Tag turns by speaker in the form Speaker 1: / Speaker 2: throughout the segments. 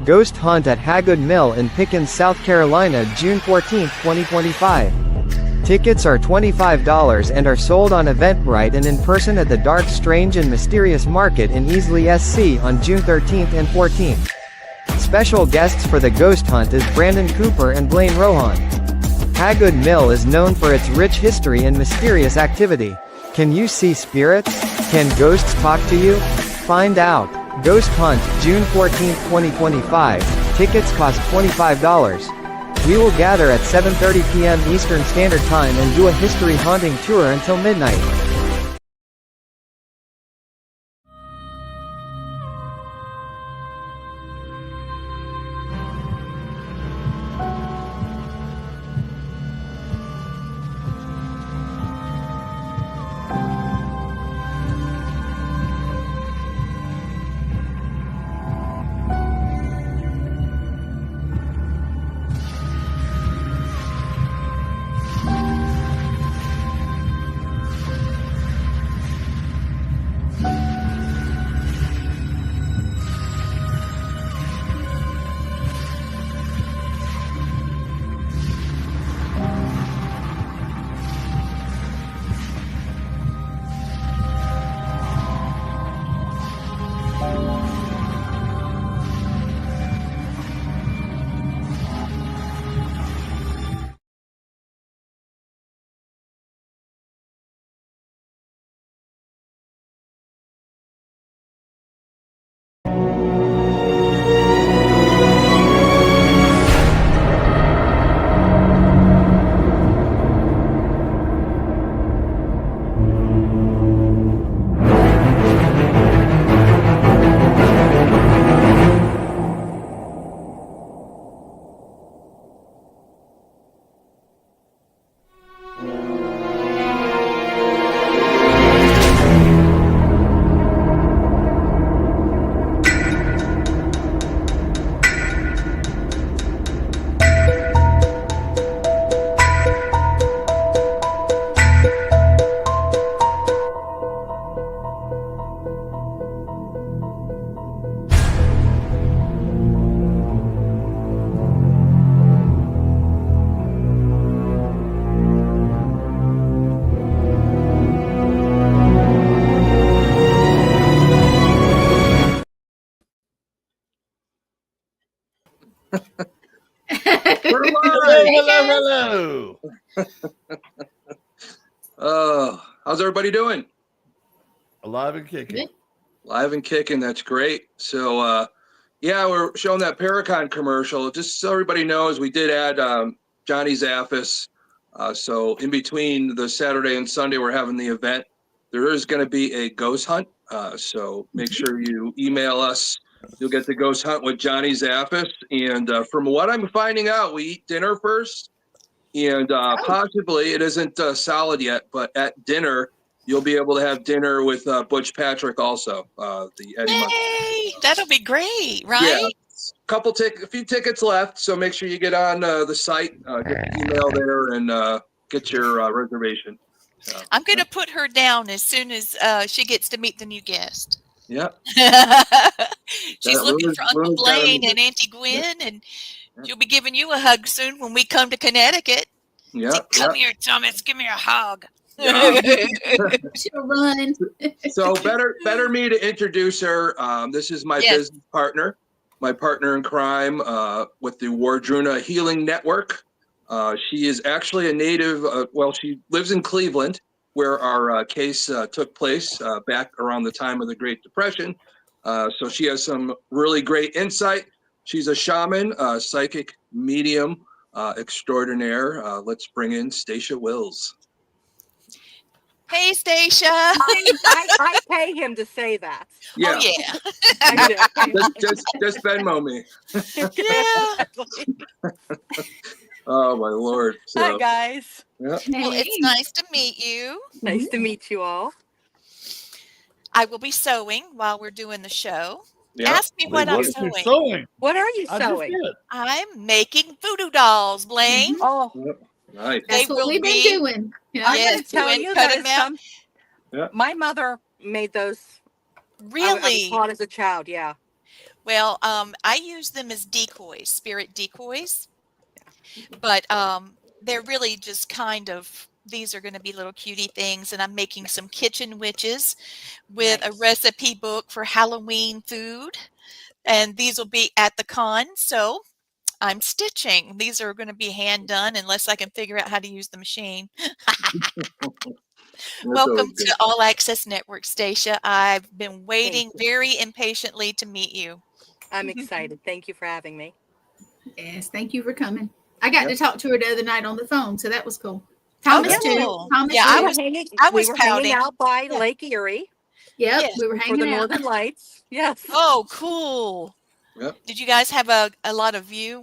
Speaker 1: Ghost Hunt at Hagood Mill in Pickens, South Carolina, June 14, 2025. Tickets are $25 and are sold on Eventbrite and in person at the Dark, Strange and Mysterious Market in Easley, SC on June 13th and 14th. Special guests for the Ghost Hunt is Brandon Cooper and Blaine Rohan. Hagood Mill is known for its rich history and mysterious activity. Can you see spirits? Can ghosts talk to you? Find out. Ghost Hunt, June 14, 2025. Tickets cost $25. We will gather at 7:30 p.m. Eastern Standard Time and do a history haunting tour until midnight.
Speaker 2: Hello.
Speaker 3: How's everybody doing?
Speaker 2: Alive and kicking.
Speaker 3: Live and kicking. That's great. So, yeah, we're showing that Paracon commercial. Just so everybody knows, we did add Johnny Zaffis. So in between the Saturday and Sunday, we're having the event. There is going to be a ghost hunt. So make sure you email us. You'll get the ghost hunt with Johnny Zaffis. And from what I'm finding out, we eat dinner first. And possibly, it isn't solid yet, but at dinner, you'll be able to have dinner with Butch Patrick also. The Eddie
Speaker 4: Yay! That'll be great, right?
Speaker 3: Yeah, a few tickets left, so make sure you get on the site, get the email there, and get your reservation.
Speaker 4: I'm going to put her down as soon as she gets to meet the new guest.
Speaker 3: Yeah.
Speaker 4: She's looking for Uncle Blaine and Auntie Gwen, and she'll be giving you a hug soon when we come to Connecticut.
Speaker 3: Yeah.
Speaker 4: Say, come here, Thomas. Give me a hug.
Speaker 5: She'll run.
Speaker 3: So better me to introduce her. This is my business partner, my partner in crime with the Wardruna Healing Network. She is actually a native. She lives in Cleveland, where our case took place back around the time of the Great Depression. So she has some really great insight. She's a shaman, psychic medium extraordinaire. Let's bring in Stacia Wills.
Speaker 4: Hey, Stacia.
Speaker 6: I pay him to say that.
Speaker 3: Yeah.
Speaker 4: Oh, yeah.
Speaker 3: just Venmo me.
Speaker 6: Yeah.
Speaker 3: Oh, my Lord. So,
Speaker 6: hi, guys.
Speaker 3: Yeah.
Speaker 4: Well, it's nice to meet you.
Speaker 6: Nice to meet you all.
Speaker 4: I will be sewing while we're doing the show.
Speaker 3: Yeah.
Speaker 4: Ask me what I'm sewing.
Speaker 6: What are you sewing?
Speaker 4: I'm making voodoo dolls, Blaine.
Speaker 6: Oh,
Speaker 3: Nice.
Speaker 5: That's what we've been doing. Yeah.
Speaker 6: I'm going to tell you that
Speaker 3: Yeah.
Speaker 6: my mother made those. I
Speaker 4: Really?
Speaker 6: was taught as a child, yeah.
Speaker 4: Well, I use them as decoys, spirit decoys, but they're really just kind of, these are going to be little cutie things, and I'm making some kitchen witches with a
Speaker 6: Nice.
Speaker 4: recipe book for Halloween food, and these will be at the con. So I'm stitching. These are going to be hand done unless I can figure out how to use the machine.
Speaker 3: That's always
Speaker 4: Welcome
Speaker 3: good.
Speaker 4: to All Access Network, Stacia. I've been
Speaker 6: Thank
Speaker 4: waiting
Speaker 6: you.
Speaker 4: very impatiently to meet you.
Speaker 6: I'm excited. Thank you for having me.
Speaker 5: Yes, thank you for coming. I got to talk to her the other night on the phone, so that was cool.
Speaker 4: Oh,
Speaker 5: Thomas
Speaker 6: Yeah.
Speaker 5: too.
Speaker 4: cool.
Speaker 5: Thomas
Speaker 4: Yeah,
Speaker 6: We
Speaker 5: too.
Speaker 6: were hanging
Speaker 4: I
Speaker 6: we
Speaker 4: was
Speaker 6: were hanging
Speaker 4: pouting.
Speaker 6: out by
Speaker 4: Yeah.
Speaker 6: Lake Erie
Speaker 5: Yep,
Speaker 4: Yes.
Speaker 5: we were
Speaker 6: for the
Speaker 5: hanging out.
Speaker 6: Northern Lights. Yes.
Speaker 4: Oh, cool.
Speaker 3: Yep.
Speaker 4: Did you guys have a lot of view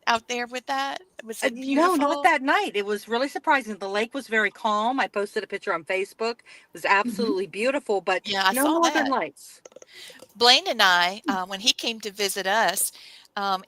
Speaker 4: out there with that? Was it
Speaker 6: No, not
Speaker 4: beautiful?
Speaker 6: that night. It was really surprising. The lake was very calm. I posted a picture on Facebook. It was
Speaker 5: Mhm.
Speaker 6: absolutely beautiful, but
Speaker 4: Yeah, I
Speaker 6: no
Speaker 4: saw
Speaker 6: Northern
Speaker 4: that.
Speaker 6: Lights.
Speaker 4: Blaine and I, when he came to visit us,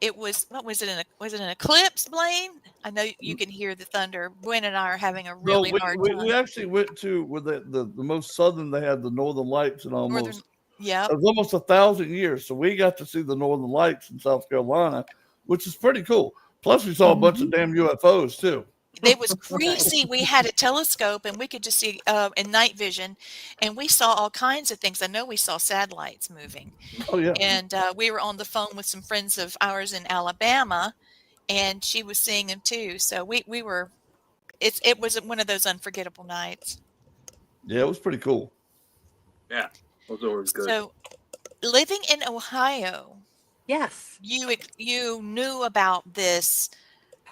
Speaker 4: it was, what was it? Was it an eclipse, Blaine? I know you can hear the thunder. Gwen and I are having a
Speaker 2: No,
Speaker 4: really hard
Speaker 2: we
Speaker 4: time.
Speaker 2: actually went to where the most southern they had the Northern Lights and
Speaker 4: Northern,
Speaker 2: almost
Speaker 4: yep.
Speaker 2: it was almost 1,000 years. So we got to see the Northern Lights in South Carolina, which is pretty cool. Plus, we saw a bunch of
Speaker 5: Mhm.
Speaker 2: damn UFOs too.
Speaker 4: They was
Speaker 6: Nice.
Speaker 4: crazy. We had a telescope and we could just see in night vision, and we saw all kinds of things. I know we saw satellites moving,
Speaker 2: Oh yeah,
Speaker 4: and we were on the phone with some friends of ours in Alabama, and she was seeing them too. So we were. It was one of those unforgettable nights.
Speaker 2: yeah, it was pretty cool.
Speaker 3: Yeah. Those are always good.
Speaker 4: So living in Ohio,
Speaker 6: Yes.
Speaker 4: you knew about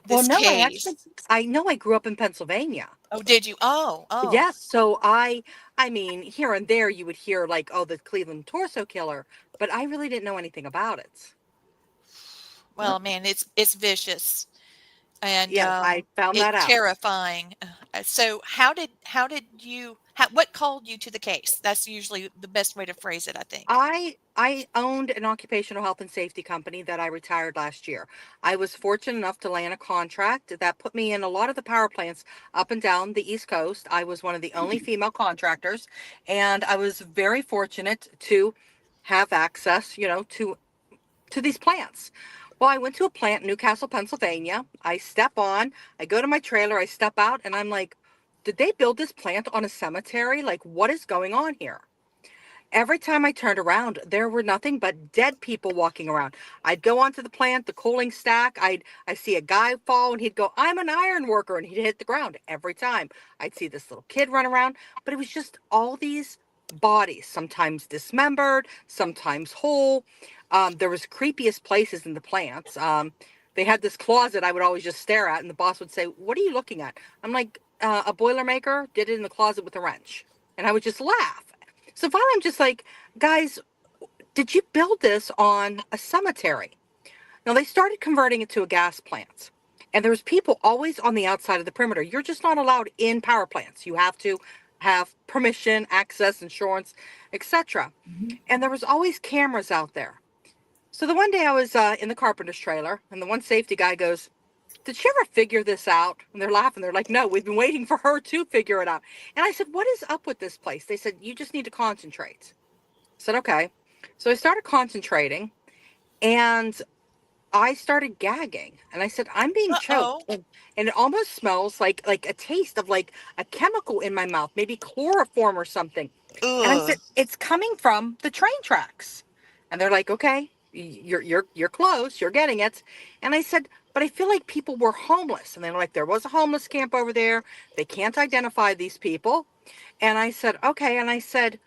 Speaker 6: Well,
Speaker 4: this
Speaker 6: no,
Speaker 4: case.
Speaker 6: I know I grew up in Pennsylvania.
Speaker 4: Oh, did you? Oh.
Speaker 6: Yes, so I mean, here and there you would hear like, oh, the Cleveland torso killer, but I really didn't know anything about it.
Speaker 4: Well, man, it's vicious. And
Speaker 6: Yes, I found that
Speaker 4: it's
Speaker 6: out.
Speaker 4: terrifying. So what called you to the case? That's usually the best way to phrase it, I think.
Speaker 6: I owned an occupational health and safety company that I retired last year. I was fortunate enough to land a contract that put me in a lot of the power plants up and down the East Coast. I was one of the only female contractors, and I was very fortunate to have access, to these plants. Well, I went to a plant in Newcastle, Pennsylvania. I go to my trailer, I step out, and I'm like, did they build this plant on a cemetery? Like, what is going on here? Every time I turned around, there were nothing but dead people walking around. I'd go onto the plant, the cooling stack. I see a guy fall, and he'd go, "I'm an iron worker," and he'd hit the ground every time. I'd see this little kid run around, but it was just all these bodies, sometimes dismembered, sometimes whole. There was creepiest places in the plants. They had this closet I would always just stare at, and the boss would say, "What are you looking at?" I'm like, "A Boilermaker did it in the closet with a wrench," and I would just laugh. So finally, I'm just like, guys, did you build this on a cemetery? Now they started converting it to a gas plant. And there was people always on the outside of the perimeter. You're just not allowed in power plants. You have to have permission, access, insurance, etc.
Speaker 5: Mhm.
Speaker 6: And there was always cameras out there. So the one day I was in the carpenter's trailer, and the one safety guy goes, "Did she ever figure this out?" And they're laughing. They're like, "No, we've been waiting for her to figure it out." And I said, "What is up with this place?" They said, "You just need to concentrate." I said, "Okay." So I started concentrating, and I started gagging. And I said, "I'm being choked."
Speaker 4: Uh-oh.
Speaker 6: And it almost smells like a taste of like a chemical in my mouth, maybe chloroform or something. And I
Speaker 4: Ugh.
Speaker 6: said, "It's coming from the train tracks." And they're like, "Okay, you're close, you're getting it." And I said, "But I feel like people were homeless." And they're like, "There was a homeless camp over there. They can't identify these people." And I said, "Okay." And I said,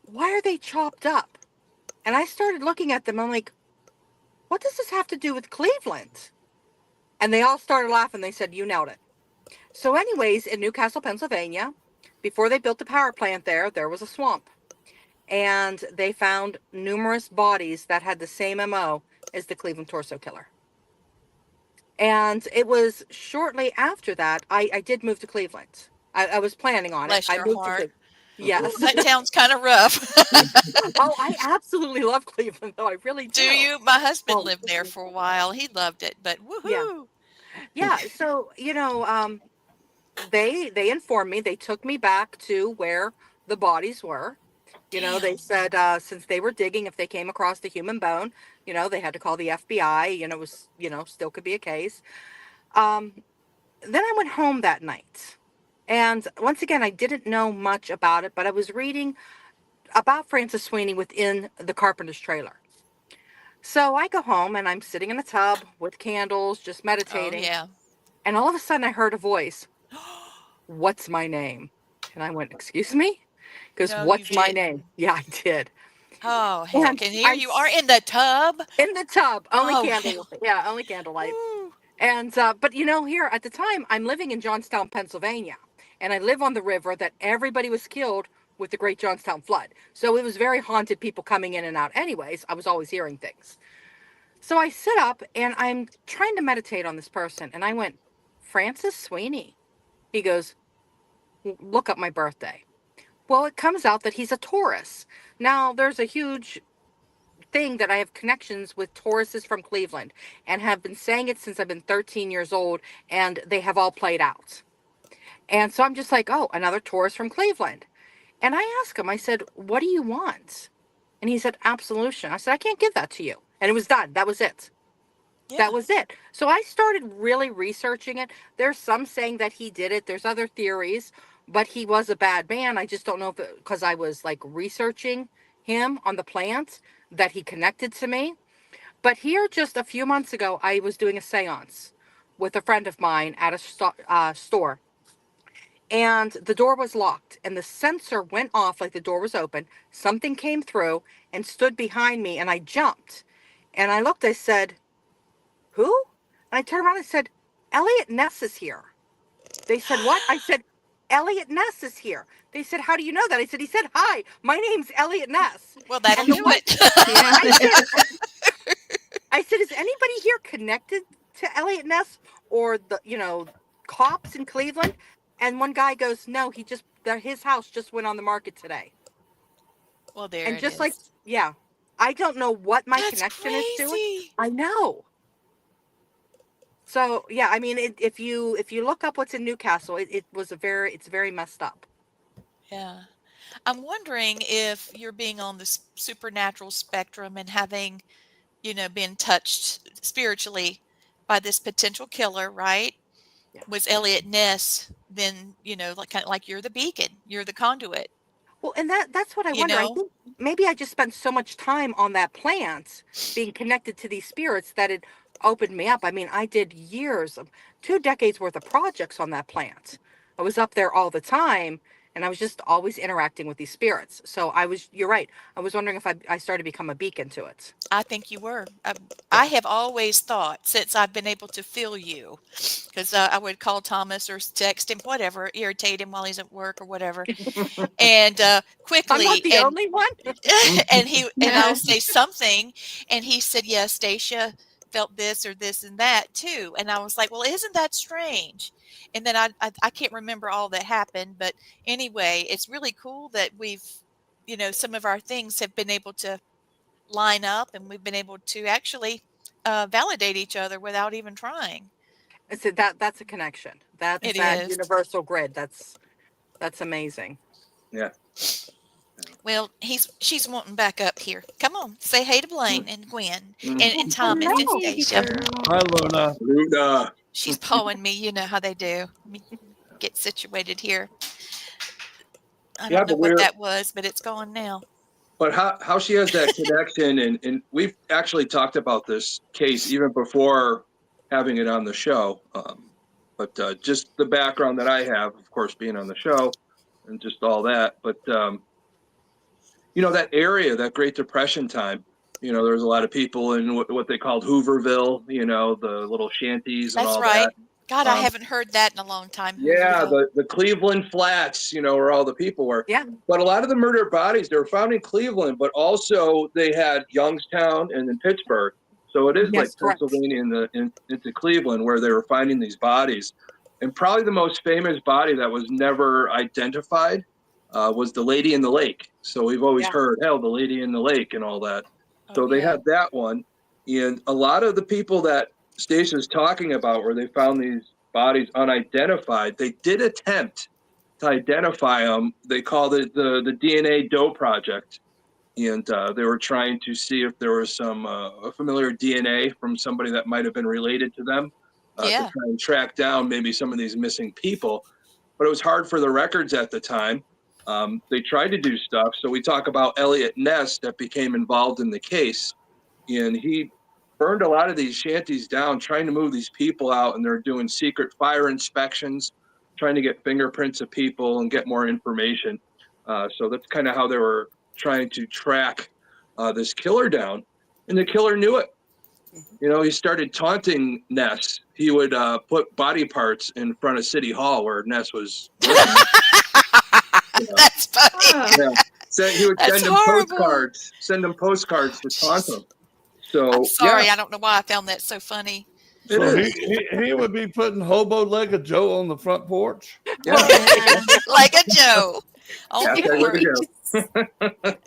Speaker 6: "Why are they chopped up?" And I started looking at them. I'm like, "What does this have to do with Cleveland?" And they all started laughing. They said, "You nailed it." So anyways, in Newcastle, Pennsylvania, before they built the power plant there was a swamp. And they found numerous bodies that had the same MO as the Cleveland torso killer. And it was shortly after that I did move to Cleveland. I was planning on it.
Speaker 4: Bless
Speaker 6: I
Speaker 4: your
Speaker 6: moved to
Speaker 4: heart.
Speaker 6: Cleveland.
Speaker 4: Ooh,
Speaker 6: Yes.
Speaker 4: that sounds kind of rough.
Speaker 6: Oh, I absolutely love Cleveland, though. I really
Speaker 4: Do
Speaker 6: do.
Speaker 4: you? My husband
Speaker 6: Oh,
Speaker 4: lived there for a while. He loved it, but
Speaker 6: yeah.
Speaker 4: woohoo.
Speaker 6: Yeah. So, they informed me, they took me back to where the bodies were. You know, they
Speaker 4: Damn.
Speaker 6: said since they were digging, if they came across the human bone, you know, they had to call the FBI. You know, it was, you know, still could be a case. Um, then I went home that night. And once again, I didn't know much about it, but I was reading about Francis Sweeney within the carpenter's trailer. So I go home and I'm sitting in a tub with candles, just
Speaker 4: Oh
Speaker 6: meditating.
Speaker 4: yeah.
Speaker 6: And all of a sudden I heard a voice, "What's my name?" And I went, "Excuse me?" Because
Speaker 4: No, you
Speaker 6: what's my name?
Speaker 4: didn't.
Speaker 6: Yeah, I did.
Speaker 4: Oh heck!
Speaker 6: And
Speaker 4: And here you are in the tub.
Speaker 6: in the tub, only
Speaker 4: Oh
Speaker 6: candle,
Speaker 4: hell.
Speaker 6: yeah, only candlelight.
Speaker 4: Woo.
Speaker 6: And but you know, here at the time, I'm living in Johnstown, Pennsylvania, and I live on the river that everybody was killed with the Great Johnstown Flood. So it was very haunted, people coming in and out. Anyways, I was always hearing things. So I sit up and I'm trying to meditate on this person, and I went, "Francis Sweeney." He goes, "Look up my birthday." Well, it comes out that he's a Taurus. Now, there's a huge thing that I have connections with Tauruses from Cleveland and have been saying it since I've been 13 years old, and they have all played out. And so I'm just like, oh, another Taurus from Cleveland. And I asked him, I said, "What do you want?" And he said, "Absolution." I said, "I can't give that to you." And it was done. That was it.
Speaker 4: Yeah.
Speaker 6: That was it. So I started really researching it. There's some saying that he did it. There's other theories, but he was a bad man. I just don't know if because I was like researching him on the plant that he connected to me. But here, just a few months ago, I was doing a seance with a friend of mine at a store, and the door was locked, and the sensor went off like the door was open. Something came through and stood behind me, and I jumped. And I looked, I said, "Who?" And I turned around and said, "Elliot Ness is here." They said, "What?" I said, "Elliot Ness is here." They said, "How do you know that?" I said, "He said, 'Hi, my name's Elliot Ness.'"
Speaker 4: Well, that'll
Speaker 6: And the
Speaker 4: do
Speaker 6: one,
Speaker 4: it.
Speaker 5: Yeah.
Speaker 6: I said, "Is anybody here connected to Elliot Ness or the, you know, cops in Cleveland?" And one guy goes, "No, he just, his house just went on the market today."
Speaker 4: Well, there
Speaker 6: And
Speaker 4: it
Speaker 6: just like,
Speaker 4: is.
Speaker 6: yeah, I don't know what my
Speaker 4: That's
Speaker 6: connection is to it.
Speaker 4: crazy.
Speaker 6: I know. So yeah, I mean, if you look up what's in Newcastle, it was a very, it's very messed up.
Speaker 4: Yeah. I'm wondering if you're being on the supernatural spectrum and having, been touched spiritually by this potential killer, right?
Speaker 6: Yeah.
Speaker 4: Was Elliot Ness then, like kind of like you're the beacon, you're the conduit,
Speaker 6: Well, and that's what I
Speaker 4: you
Speaker 6: wonder. I
Speaker 4: know?
Speaker 6: think maybe I just spent so much time on that plant being connected to these spirits that it opened me up. I mean, I did years of 2 decades worth of projects on that plant. I was up there all the time, and I was just always interacting with these spirits. So you're right. I was wondering if I started to become a beacon to it.
Speaker 4: I think you were. I
Speaker 6: Yeah.
Speaker 4: have always thought since I've been able to feel you, because I would call Thomas or text him, whatever, irritate him while he's at work or whatever, and
Speaker 6: I'm not
Speaker 4: quickly,
Speaker 6: the
Speaker 4: and
Speaker 6: only one.
Speaker 4: and I'll say something, and he said, "Yes, Stacia felt this or this and that too," and I was like, "Well, isn't that strange?" And then I can't remember all that happened, but anyway, it's really cool that we've, some of our things have been able to line up, and we've been able to actually validate each other without even trying.
Speaker 6: I said that's a connection. That's
Speaker 4: It
Speaker 6: that
Speaker 4: is.
Speaker 6: universal grid. That's amazing.
Speaker 3: Yeah.
Speaker 4: Well, she's wanting back up here. Come on, say hey to Blaine and Gwen and Thomas and
Speaker 6: Hello.
Speaker 5: Hey,
Speaker 4: Stacia.
Speaker 5: girl.
Speaker 2: Hi, Luna.
Speaker 3: Luna.
Speaker 4: She's pawing me. You know how they do. Let me get situated here. I
Speaker 3: Yeah,
Speaker 4: don't know
Speaker 3: but
Speaker 4: what that was, but it's gone now.
Speaker 3: but how she has that connection, and we've actually talked about this case even before having it on the show. But just the background that I have, of course, being on the show and just all that. But that area, that Great Depression time, there was a lot of people in what they called Hooverville, the little shanties and
Speaker 4: That's
Speaker 3: all
Speaker 4: right.
Speaker 3: that.
Speaker 4: God, I
Speaker 3: Um,
Speaker 4: haven't heard that in a long time.
Speaker 3: Yeah,
Speaker 4: Hooverville.
Speaker 3: the Cleveland Flats, where all the people were.
Speaker 6: Yeah.
Speaker 3: But a lot of the murdered bodies, they were found in Cleveland, but also they had Youngstown and then Pittsburgh. So it is like
Speaker 6: Yes, correct.
Speaker 3: Pennsylvania into Cleveland where they were finding these bodies. And probably the most famous body that was never identified was the Lady in the Lake. So we've always
Speaker 6: Yeah.
Speaker 3: heard, hell, the Lady in the Lake and all that.
Speaker 4: Oh
Speaker 3: So they
Speaker 4: yeah.
Speaker 3: had that one. And a lot of the people that Stacia is talking about where they found these bodies unidentified, they did attempt to identify them. They called it the DNA Doe Project. And they were trying to see if there was some familiar DNA from somebody that might have been related to them to
Speaker 4: Yeah.
Speaker 3: try and track down maybe some of these missing people. But it was hard for the records at the time. They tried to do stuff. So we talk about Elliot Ness that became involved in the case. And he burned a lot of these shanties down, trying to move these people out. And they're doing secret fire inspections, trying to get fingerprints of people and get more information. So that's kind of how they were trying to track this killer down, and the killer knew it. You know, he started taunting Ness. He would put body parts in front of City Hall where Ness was.
Speaker 4: That's funny.
Speaker 5: Oh,
Speaker 3: Yeah. So he would
Speaker 4: That's
Speaker 3: send him
Speaker 4: horrible.
Speaker 3: postcards to taunt him. So
Speaker 4: I'm sorry.
Speaker 3: yeah,
Speaker 4: I don't know why I found that so funny.
Speaker 2: So
Speaker 3: It
Speaker 2: he would be putting hobo leg of Joe on the front porch.
Speaker 3: yeah.
Speaker 4: Like a Joe. Oh,
Speaker 3: Hashtag look at Joe.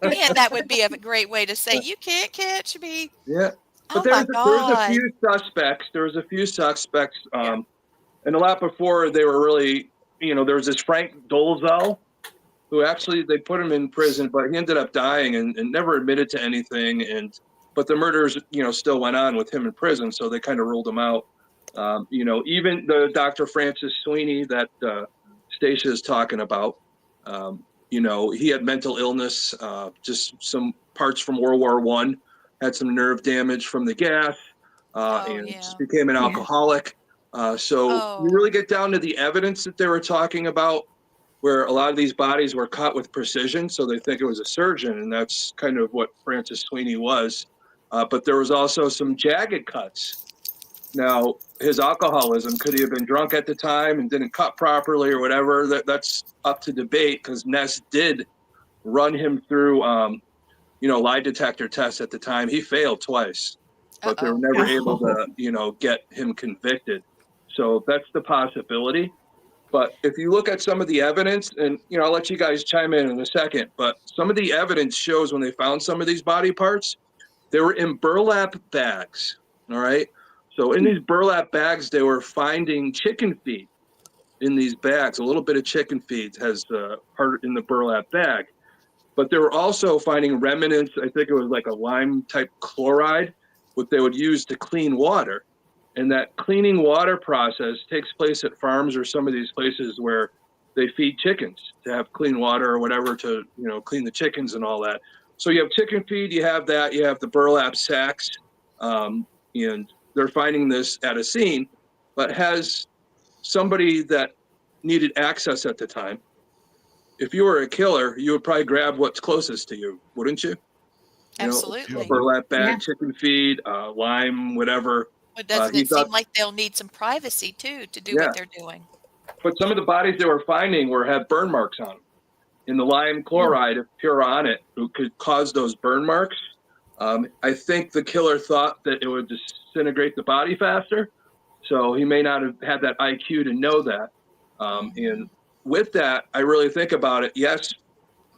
Speaker 4: man, that would be a great way to say, you can't catch me.
Speaker 3: Yeah. But
Speaker 4: Oh,
Speaker 3: there
Speaker 4: my
Speaker 3: was a
Speaker 4: God.
Speaker 3: few suspects. There was a few suspects, and a lot before they were really, you know, there was this Frank Dolezal, who actually they put him in prison, but he ended up dying and never admitted to anything. But the murders, you know, still went on with him in prison, so they kind of ruled him out. You know, even the Dr. Francis Sweeney that Stacia is talking about, you know, he had mental illness, just some parts from World War I, had some nerve damage from the gas, and
Speaker 4: yeah.
Speaker 3: just became an alcoholic. So you really get down to the evidence that they were talking about, where a lot of these bodies were cut with precision, so they think it was a surgeon, and that's kind of what Francis Sweeney was. But there was also some jagged cuts. Now, his alcoholism, could he have been drunk at the time and didn't cut properly or whatever? That's up to debate, because Ness did run him through, you know, lie detector tests at the time. He failed twice, but they were never able to, you know, get him convicted. So that's the possibility. But if you look at some of the evidence, and, you know, I'll let you guys chime in a second, but some of the evidence shows when they found some of these body parts, they were in burlap bags. All right. So in these burlap bags, they were finding chicken feed in these bags. A little bit of chicken feed has part in the burlap bag. But they were also finding remnants. I think it was like a lime type chloride, what they would use to clean water. And that cleaning water process takes place at farms or some of these places where they feed chickens to have clean water or whatever to, you know, clean the chickens and all that. So you have chicken feed, you have that, you have the burlap sacks, and they're finding this at a scene, but has somebody that needed access at the time. If you were a killer, you would probably grab what's closest to you, wouldn't you?
Speaker 4: Absolutely.
Speaker 3: You know, burlap bag, chicken feed, lime, whatever.
Speaker 4: But doesn't it seem like they'll need some privacy too to do what they're doing?
Speaker 3: But some of the bodies they were finding had burn marks on them. And the lime chloride, if pure on it, could cause those burn marks. I think the killer thought that it would disintegrate the body faster. So he may not have had that IQ to know that. And with that, I really think about it. Yes,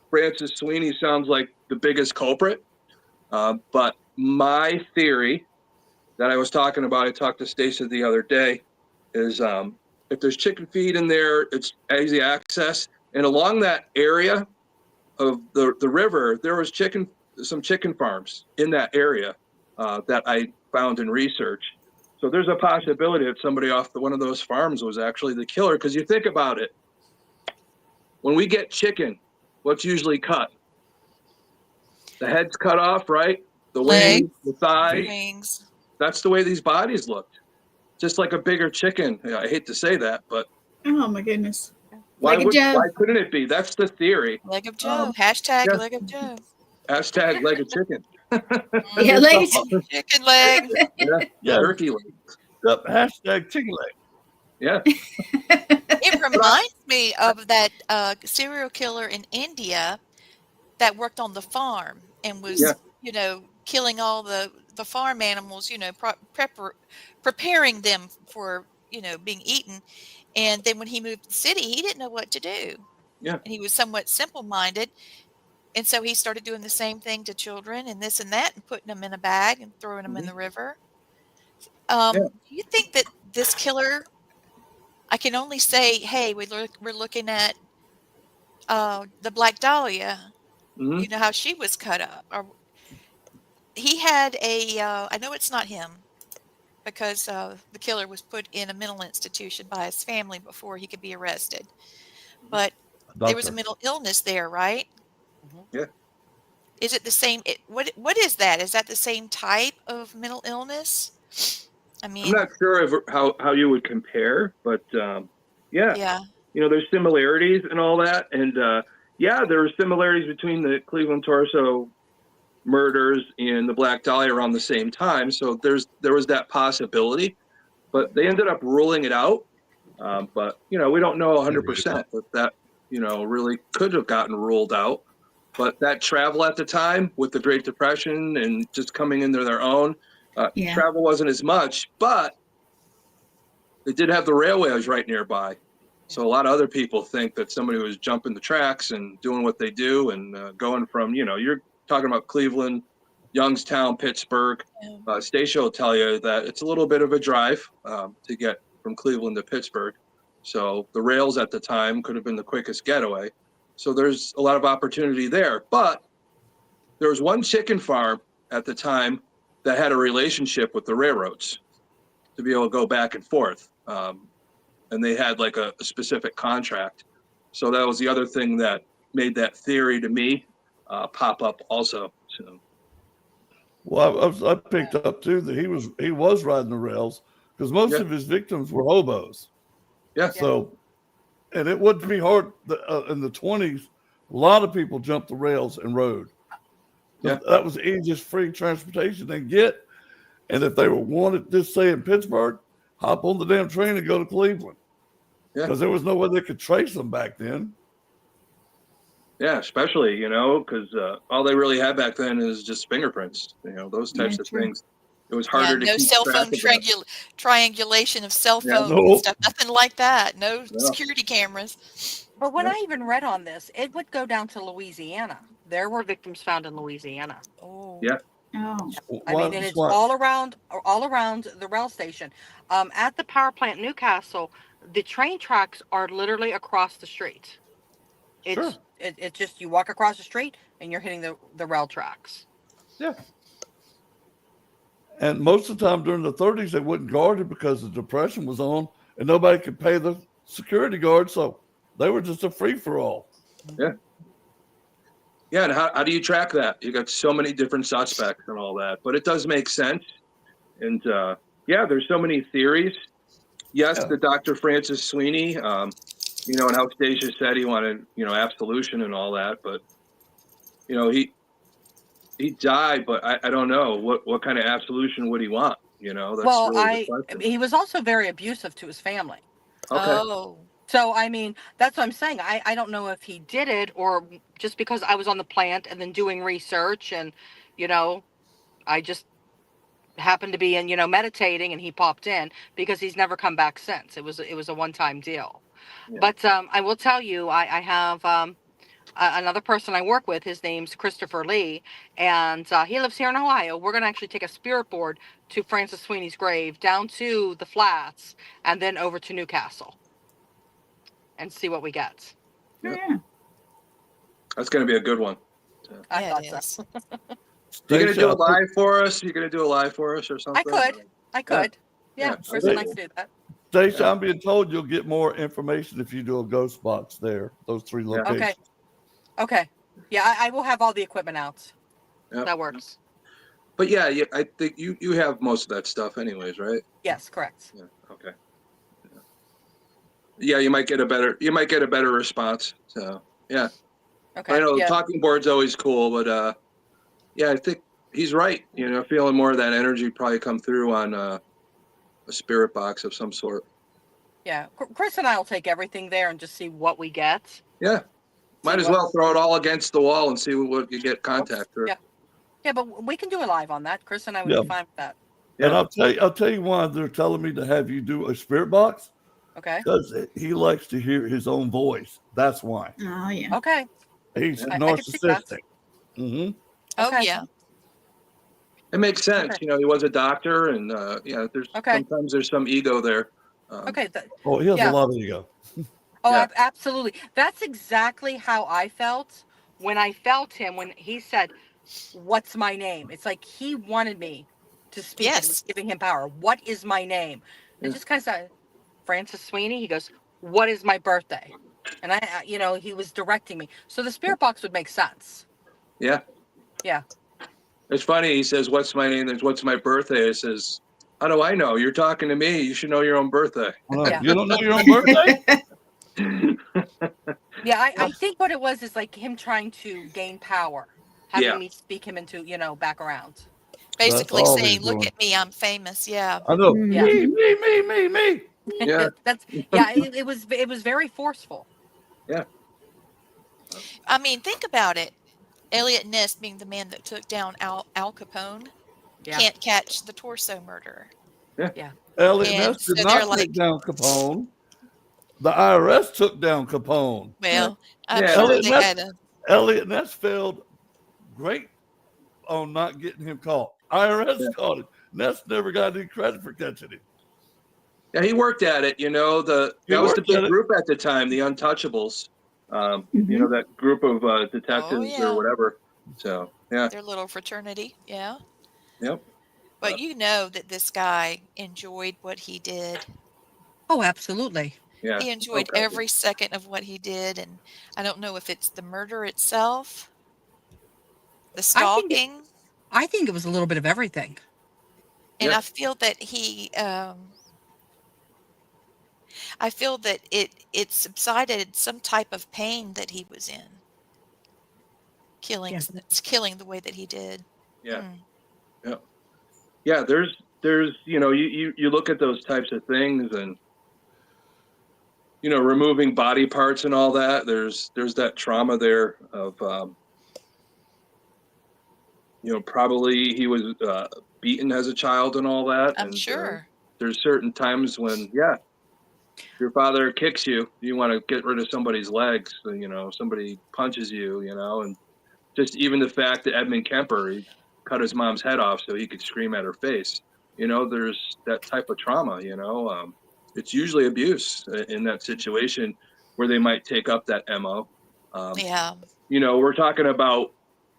Speaker 3: Francis Sweeney sounds like the biggest culprit. But my theory that I was talking about, I talked to Stacia the other day, is if there's chicken feed in there, it's easy access. And along that area of the river, there was some chicken farms in that area that I found in research. So there's a possibility that somebody off one of those farms was actually the killer. Because you think about it, when we get chicken, what's usually cut? The head's cut off, right? The wings, the thighs.
Speaker 4: Wings.
Speaker 3: That's the way these bodies looked. Just like a bigger chicken. I hate to say that, but
Speaker 5: oh my goodness.
Speaker 3: why
Speaker 5: Leg of Joe.
Speaker 3: couldn't it be? That's the theory.
Speaker 4: Leg of Joe. Hashtag leg of Joe.
Speaker 3: Hashtag leg of chicken.
Speaker 5: Yeah, leg of
Speaker 4: Chicken leg.
Speaker 3: Yeah. Turkey leg.
Speaker 2: Yep. Hashtag chicken leg.
Speaker 3: Yeah.
Speaker 4: It reminds me of that serial killer in India that worked on the farm and was, you know, killing all the farm animals, you know, preparing them for, you know, being eaten. And then when he moved to the city, he didn't know what to do.
Speaker 3: Yeah.
Speaker 4: And he was somewhat simple-minded. And so he started doing the same thing to children and this and that and putting them in a bag and throwing them in the river. Do you think that this killer, I can only say, hey, we're looking at the Black Dahlia,
Speaker 3: Hmm.
Speaker 4: you know how she was cut up. Or he had I know it's not him because the killer was put in a mental institution by his family before he could be arrested. But there was a
Speaker 2: Doctor.
Speaker 4: mental illness there, right?
Speaker 6: Mhm.
Speaker 3: Yeah.
Speaker 4: Is it the same? What is that? Is that the same type of mental illness? I
Speaker 3: I'm
Speaker 4: mean,
Speaker 3: not sure of how you would compare, but yeah,
Speaker 4: yeah,
Speaker 3: there's similarities and all that, and yeah, there are similarities between the Cleveland Torso murders and the Black Dahlia around the same time. So there was that possibility, but they ended up ruling it out. But we don't know 100% that really could have gotten ruled out. But that travel at the time with the Great Depression and just coming into their own,
Speaker 5: Yeah.
Speaker 3: travel wasn't as much, but they did have the railways right nearby. So a lot of other people think that somebody was jumping the tracks and doing what they do and going from, you're talking about Cleveland, Youngstown, Pittsburgh.
Speaker 4: yeah,
Speaker 3: Stacia will tell you that it's a little bit of a drive to get from Cleveland to Pittsburgh. So the rails at the time could have been the quickest getaway. So there's a lot of opportunity there. But there was one chicken farm at the time that had a relationship with the railroads to be able to go back and forth. And they had like a specific contract. So that was the other thing that made that theory to me pop up also. So
Speaker 2: Well, I picked up too that he was riding the rails because most
Speaker 3: yeah,
Speaker 2: of his victims were hobos.
Speaker 3: yeah,
Speaker 2: So, and it wouldn't be hard in the 20s. A lot of people jumped the rails and rode.
Speaker 3: yeah,
Speaker 2: That was the easiest free transportation they get. And if they were wanted, just say in Pittsburgh, hop on the damn train and go to Cleveland
Speaker 3: yeah,
Speaker 2: because there was no way they could trace them back then.
Speaker 3: yeah. Especially because all they really had back then is just fingerprints. Those types
Speaker 5: Yeah,
Speaker 3: of
Speaker 5: true.
Speaker 3: things. It was
Speaker 4: yeah.
Speaker 3: harder to
Speaker 4: No
Speaker 3: keep
Speaker 4: cell
Speaker 3: track
Speaker 4: phone
Speaker 3: of that.
Speaker 4: triangulation of cell
Speaker 3: Yeah,
Speaker 4: phones and
Speaker 2: No,
Speaker 4: stuff. Nothing like that. No
Speaker 3: yeah,
Speaker 4: security cameras.
Speaker 6: But when
Speaker 3: yeah.
Speaker 6: I even read on this, it would go down to Louisiana. There were victims found in Louisiana.
Speaker 4: Oh,
Speaker 3: Yeah.
Speaker 5: Oh.
Speaker 6: I mean, and it's all around the rail station. At the power plant Newcastle, the train tracks are literally across the street.
Speaker 2: sure.
Speaker 6: It's just you walk across the street and you're hitting the rail tracks.
Speaker 2: Yeah. And most of the time during the 30s, they wouldn't guard it because the Depression was on and nobody could pay the security guard. So they were just a free for all.
Speaker 3: Yeah. Yeah, and how do you track that? You got so many different suspects and all that, but it does make sense. And yeah, there's so many theories. Yes,
Speaker 2: Yeah.
Speaker 3: the Dr. Francis Sweeney, and how Stacia said he wanted, absolution and all that, but he died, but I don't know what kind of absolution would he want? That's
Speaker 6: Well,
Speaker 3: really the question.
Speaker 6: he was also very abusive to his family.
Speaker 3: Okay.
Speaker 4: oh,
Speaker 6: So, I mean, that's what I'm saying. I don't know if he did it or just because I was on the plant and then doing research and, I just happened to be in, meditating and he popped in because he's never come back since. It was a one-time deal.
Speaker 3: Yeah.
Speaker 6: But I will tell you, I have another person I work with. His name's Christopher Lee, and he lives here in Ohio. We're going to actually take a spirit board to Francis Sweeney's grave, down to the Flats, and then over to Newcastle and see what we get.
Speaker 5: Yeah.
Speaker 3: That's going to be a good one.
Speaker 6: I
Speaker 4: yeah,
Speaker 6: thought
Speaker 4: it
Speaker 6: so.
Speaker 4: is.
Speaker 3: You're going to do a
Speaker 2: Stacia,
Speaker 3: live for us? You're going to do a live for us or something?
Speaker 6: I could. Yeah,
Speaker 3: Yeah,
Speaker 6: person likes to do that.
Speaker 2: Stacia, I'm being told you'll get more information if you do a ghost box there, those three
Speaker 3: Yeah.
Speaker 2: locations.
Speaker 6: Okay. Yeah, I will have all the equipment out.
Speaker 3: Yeah.
Speaker 6: That works.
Speaker 3: But yeah, I think you have most of that stuff anyways, right?
Speaker 6: Yes, correct.
Speaker 3: Yeah. Okay. Yeah, you might get a better response. So yeah.
Speaker 6: Okay.
Speaker 3: I know
Speaker 6: Yeah.
Speaker 3: the talking board's always cool, but yeah, I think he's right. Feeling more of that energy probably come through on a spirit box of some sort.
Speaker 6: Yeah. Chris and I will take everything there and just see what we get.
Speaker 3: Yeah. Might as well throw it all against the wall and see what you get contact through.
Speaker 6: Yeah. Yeah, but we can do a live on that. Chris and I would
Speaker 2: Yeah.
Speaker 6: be fine with that.
Speaker 3: Yeah.
Speaker 2: And I'll tell you why they're telling me to have you do a spirit box
Speaker 6: Okay.
Speaker 2: because he likes to hear his own voice. That's why.
Speaker 5: Oh, yeah.
Speaker 6: Okay.
Speaker 2: He's
Speaker 3: Yeah.
Speaker 6: I can see that.
Speaker 2: narcissistic. Mm-hmm.
Speaker 4: Oh,
Speaker 6: Okay.
Speaker 4: yeah.
Speaker 3: It makes sense.
Speaker 6: Okay.
Speaker 3: He was a doctor, and yeah, there's
Speaker 6: Okay.
Speaker 3: sometimes there's some ego there.
Speaker 6: Okay.
Speaker 2: Oh, he has
Speaker 6: Yeah.
Speaker 2: a lot of ego.
Speaker 6: Oh,
Speaker 3: Yeah.
Speaker 6: absolutely. That's exactly how I felt when I felt him when he said, "What's my name?" It's like he wanted me to speak it. It was
Speaker 4: Yes.
Speaker 6: giving him power. What is my name? And
Speaker 3: Yeah.
Speaker 6: just kind of said, Francis Sweeney. He goes, "What is my birthday?" And he was directing me. So the spirit box would make sense.
Speaker 3: Yeah.
Speaker 6: Yeah.
Speaker 3: It's funny. He says, "What's my name?" There's "What's my birthday?" It says, "How do I know? You're talking to me. You should know your own birthday."
Speaker 6: Yeah.
Speaker 2: You don't know your own birthday?
Speaker 6: Yeah, I think what it was is like him trying to gain power, having
Speaker 3: Yeah.
Speaker 6: me speak him into, back around.
Speaker 2: That's
Speaker 4: Basically
Speaker 2: all he's
Speaker 4: saying, look
Speaker 2: doing.
Speaker 4: at me, I'm famous. Yeah.
Speaker 2: I know.
Speaker 6: Yeah.
Speaker 2: Me.
Speaker 3: Yeah.
Speaker 6: It was very forceful.
Speaker 3: Yeah.
Speaker 4: I mean, think about it. Elliot Ness being the man that took down Al Capone
Speaker 6: Yeah.
Speaker 4: can't catch the torso murderer.
Speaker 6: Yeah.
Speaker 2: Elliot
Speaker 4: And
Speaker 2: Ness did
Speaker 4: so they're
Speaker 2: not
Speaker 4: like,
Speaker 2: take down Capone. The IRS took down Capone.
Speaker 4: well, I'm
Speaker 3: Yeah.
Speaker 4: sure
Speaker 2: Elliot
Speaker 4: they
Speaker 2: Ness,
Speaker 4: had a,
Speaker 2: Elliot Ness failed great on not getting him caught. IRS
Speaker 3: Yeah.
Speaker 2: caught him. Ness never got any credit for catching him.
Speaker 3: Yeah, he worked at it. That
Speaker 2: He
Speaker 3: was the
Speaker 2: worked at
Speaker 3: big
Speaker 2: it.
Speaker 3: group at the time, the Untouchables.
Speaker 5: Mhm.
Speaker 3: That group of
Speaker 4: oh
Speaker 3: detectives
Speaker 4: yeah,
Speaker 3: or whatever. So yeah,
Speaker 4: their little fraternity. Yeah.
Speaker 3: yep,
Speaker 4: But you know that this guy enjoyed what he did.
Speaker 6: Oh, absolutely.
Speaker 3: yeah.
Speaker 4: He enjoyed
Speaker 3: Okay.
Speaker 4: every second of what he did. And I don't know if it's the murder itself, the
Speaker 6: I think it,
Speaker 4: stalking.
Speaker 6: I think it was a little bit of everything.
Speaker 4: And
Speaker 3: Yeah.
Speaker 4: I feel that it subsided some type of pain that he was in,
Speaker 6: Yeah.
Speaker 4: killing the way that he did.
Speaker 3: Yeah,
Speaker 4: Hmm.
Speaker 3: yeah, yeah. There's you look at those types of things and removing body parts and all that. There's that trauma there of probably he was beaten as a child and all that.
Speaker 4: I'm
Speaker 3: And
Speaker 4: sure.
Speaker 3: there's certain times when your father kicks you, you want to get rid of somebody's legs. Somebody punches you, and just even the fact that Edmund Kemper, he cut his mom's head off so he could scream at her face. There's that type of trauma. It's usually abuse in that situation where they might take up that MO.
Speaker 4: Yeah.
Speaker 3: We're talking about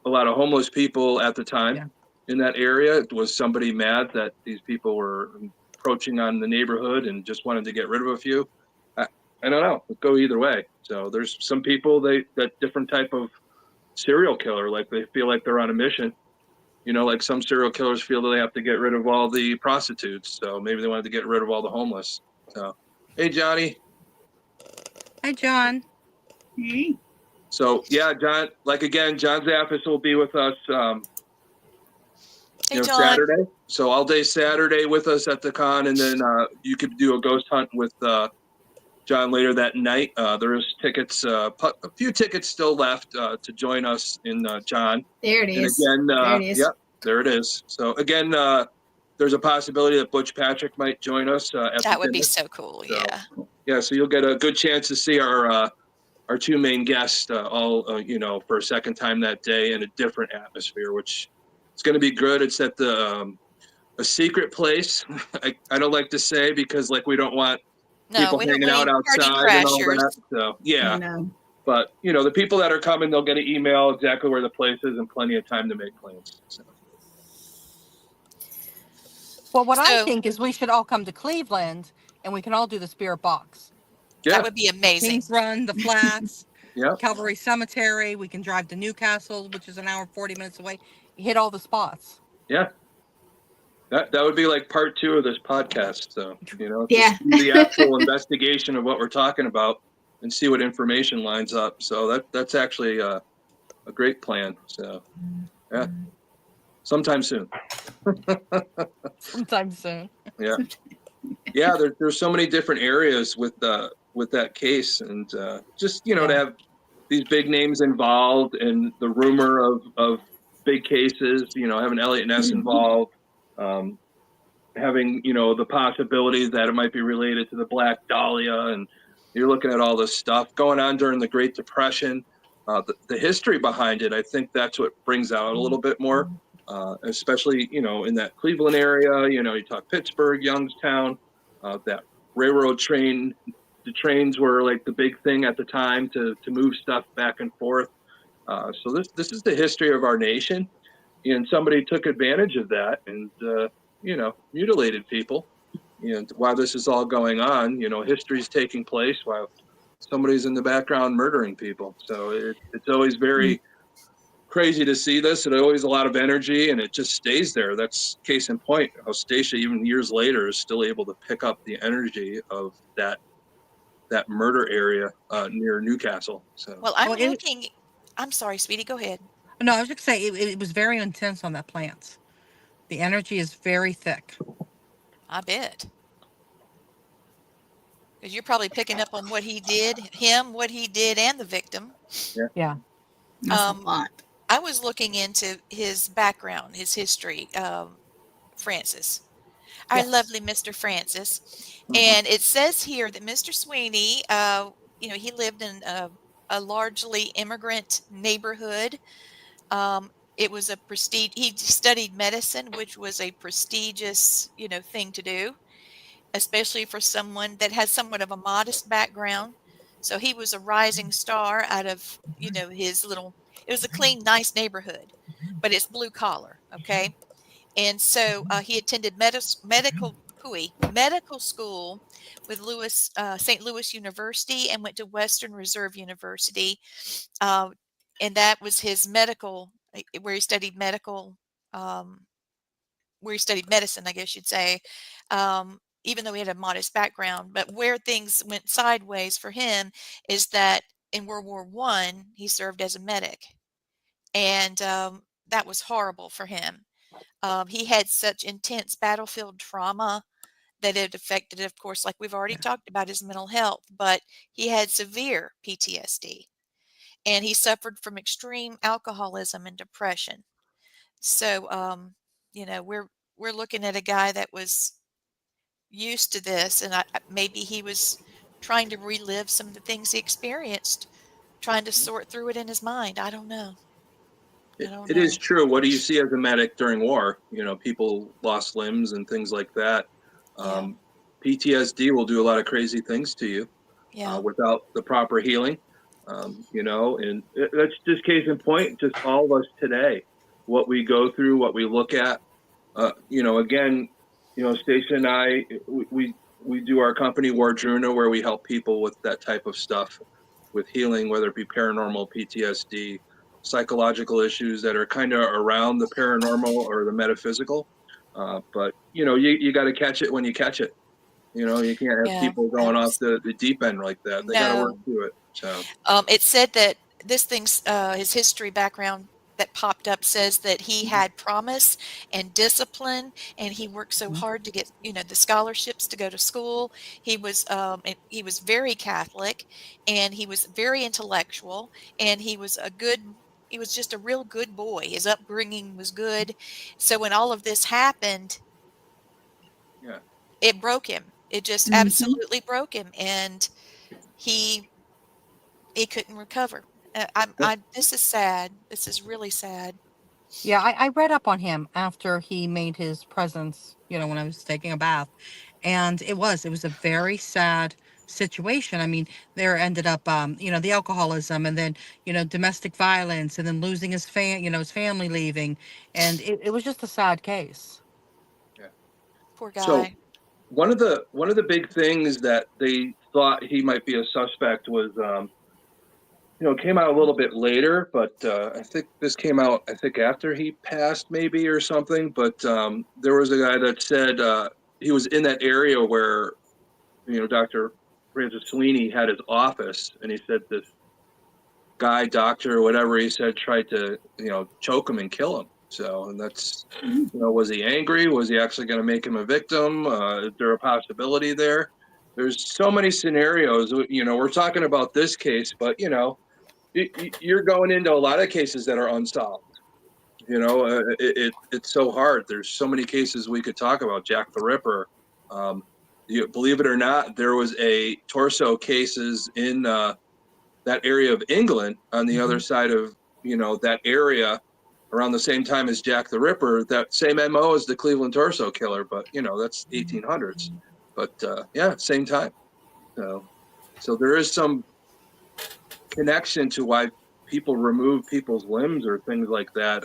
Speaker 3: a lot of homeless people at the time
Speaker 6: Yeah.
Speaker 3: in that area. Was somebody mad that these people were encroaching on the neighborhood and just wanted to get rid of a few? I don't know. It go either way. So there's some people that different type of serial killer, like they feel like they're on a mission. Like some serial killers feel that they have to get rid of all the prostitutes. So maybe they wanted to get rid of all the homeless. So, hey, Johnny.
Speaker 6: Hi, John.
Speaker 5: Hey.
Speaker 3: So yeah, John, John Zaffis will be with us,
Speaker 4: Hey, John.
Speaker 3: Saturday. So all day Saturday with us at the con. And then you could do a ghost hunt with John later that night. There is tickets, a few tickets still left to join us in John.
Speaker 5: There it
Speaker 3: And
Speaker 5: is.
Speaker 3: again,
Speaker 5: There it is.
Speaker 3: yep, there it is. So again, there's a possibility that Butch Patrick might join us at
Speaker 4: That
Speaker 3: the
Speaker 4: would be
Speaker 3: dinner.
Speaker 4: so cool.
Speaker 3: So,
Speaker 4: Yeah.
Speaker 3: Yeah, so you'll get a good chance to see our two main guests all for a second time that day in a different atmosphere, which is going to be good. It's at the a secret place. I don't like to say because we don't want
Speaker 4: No,
Speaker 3: people
Speaker 4: we don't
Speaker 3: hanging out
Speaker 4: need party
Speaker 3: outside and all
Speaker 4: crashers.
Speaker 3: that. So yeah,
Speaker 5: No.
Speaker 3: but the people that are coming, they'll get an email exactly where the place is and plenty of time to make plans. So.
Speaker 6: Well, what I
Speaker 4: So-
Speaker 6: think is we should all come to Cleveland and we can all do the spirit box.
Speaker 3: Yeah,
Speaker 4: That would be amazing.
Speaker 6: Kings Run, the Flats,
Speaker 3: yeah,
Speaker 6: Calvary Cemetery. We can drive to Newcastle, which is an hour and 40 minutes away. Hit all the spots.
Speaker 3: yeah. That would be like part 2 of this podcast. So
Speaker 5: Yeah.
Speaker 3: just do the actual investigation of what we're talking about and see what information lines up. So that's actually a great plan. So yeah, sometime soon.
Speaker 6: Sometime soon.
Speaker 3: Yeah, yeah. There's so many different areas with that case, and just to have these big names involved, and the rumor of big cases. Having Elliot Ness involved, having the possibility that it might be related to the Black Dahlia, and you're looking at all this stuff going on during the Great Depression. The history behind it, I think that's what brings out a little bit more. Especially, in that Cleveland area, you talk Pittsburgh, Youngstown, that railroad train the trains were like the big thing at the time to move stuff back and forth. So this is the history of our nation, and somebody took advantage of that and mutilated people. And while this is all going on, history's taking place while somebody's in the background murdering people. So it's always very crazy to see this. It's always a lot of energy, and it just stays there. That's case in point how Stacia, even years later, is still able to pick up the energy of that murder area near Newcastle. So
Speaker 4: Well, I'm sorry, sweetie, go ahead.
Speaker 6: No, I was just saying it was very intense on that plant. The energy is very thick.
Speaker 4: I bet. Because you're probably picking up on what he did, and the victim.
Speaker 6: Yeah.
Speaker 5: That's a
Speaker 4: Um,
Speaker 5: lot.
Speaker 4: I was looking into his background, his history, Francis, our
Speaker 6: Yes.
Speaker 4: lovely Mr. Francis. And it says here that Mr. Sweeney, he lived in a largely immigrant neighborhood. It was a prestige. He studied medicine, which was a prestigious, thing to do, especially for someone that has somewhat of a modest background. So he was a rising star out of, it was a clean, nice neighborhood, but it's blue collar. Okay. And so he attended medical school with St. Louis University, and went to Western Reserve University. And that was his where he studied where he studied medicine, I guess you'd say, even though he had a modest background. But where things went sideways for him is that in World War I, he served as a medic. And that was horrible for him. He had such intense battlefield trauma that it affected, of course, like we've already talked about, his mental health, but he had severe PTSD, and he suffered from extreme alcoholism and depression. So, we're looking at a guy that was used to this, and maybe he was trying to relive some of the things he experienced, trying to sort through it in his mind. I don't know.
Speaker 3: it is true. What do you see as a medic during war? People lost limbs and things like that.
Speaker 4: Yeah.
Speaker 3: PTSD will do a lot of crazy things to you
Speaker 4: Yeah.
Speaker 3: without the proper healing. And that's just case in point, just all of us today, what we go through, what we look at. Again, Stacia and I, we do our company Leitreanna, where we help people with that type of stuff, with healing, whether it be paranormal, PTSD, psychological issues that are kind of around the paranormal or the metaphysical. But you got to catch it when you catch it. You can't have
Speaker 4: Yeah.
Speaker 3: people going off the deep end like that. They got to work
Speaker 4: No.
Speaker 3: through it. So
Speaker 4: It said that this thing's his history background that popped up says that he had promise and discipline, and he worked so hard to get the scholarships to go to school. He was very Catholic, and he was very intellectual, and he was just a real good boy. His upbringing was good. So when all of this happened,
Speaker 3: yeah,
Speaker 4: it broke him. It just
Speaker 5: Mhm.
Speaker 4: absolutely broke him, and he couldn't recover. This is sad. This is really sad.
Speaker 6: Yeah, I read up on him after he made his presence, when I was taking a bath. And it was a very sad situation. I mean, there ended up, the alcoholism, and then, domestic violence, and then losing his his family leaving. And it was just a sad case.
Speaker 3: yeah.
Speaker 4: Poor
Speaker 3: So
Speaker 4: guy.
Speaker 3: one of the big things that they thought he might be a suspect was, it came out a little bit later, but I think this came out, after he passed, maybe, or something. But there was a guy that said he was in that area where, Dr. Francis Sweeney had his office, and he said this guy, doctor, or whatever he said, tried to, choke him and kill him. So, and that's, was he angry? Was he actually going to make him a victim? Is there a possibility there? There's so many scenarios. We're talking about this case, but you're going into a lot of cases that are unsolved. It's so hard. There's so many cases we could talk about. Jack the Ripper. Believe it or not, there was a torso cases in that area of England on the other side of that area around the same time as Jack the Ripper. That same MO as the Cleveland torso killer, but that's 1800s. But yeah, same time. So So there is some connection to why people remove people's limbs or things like that.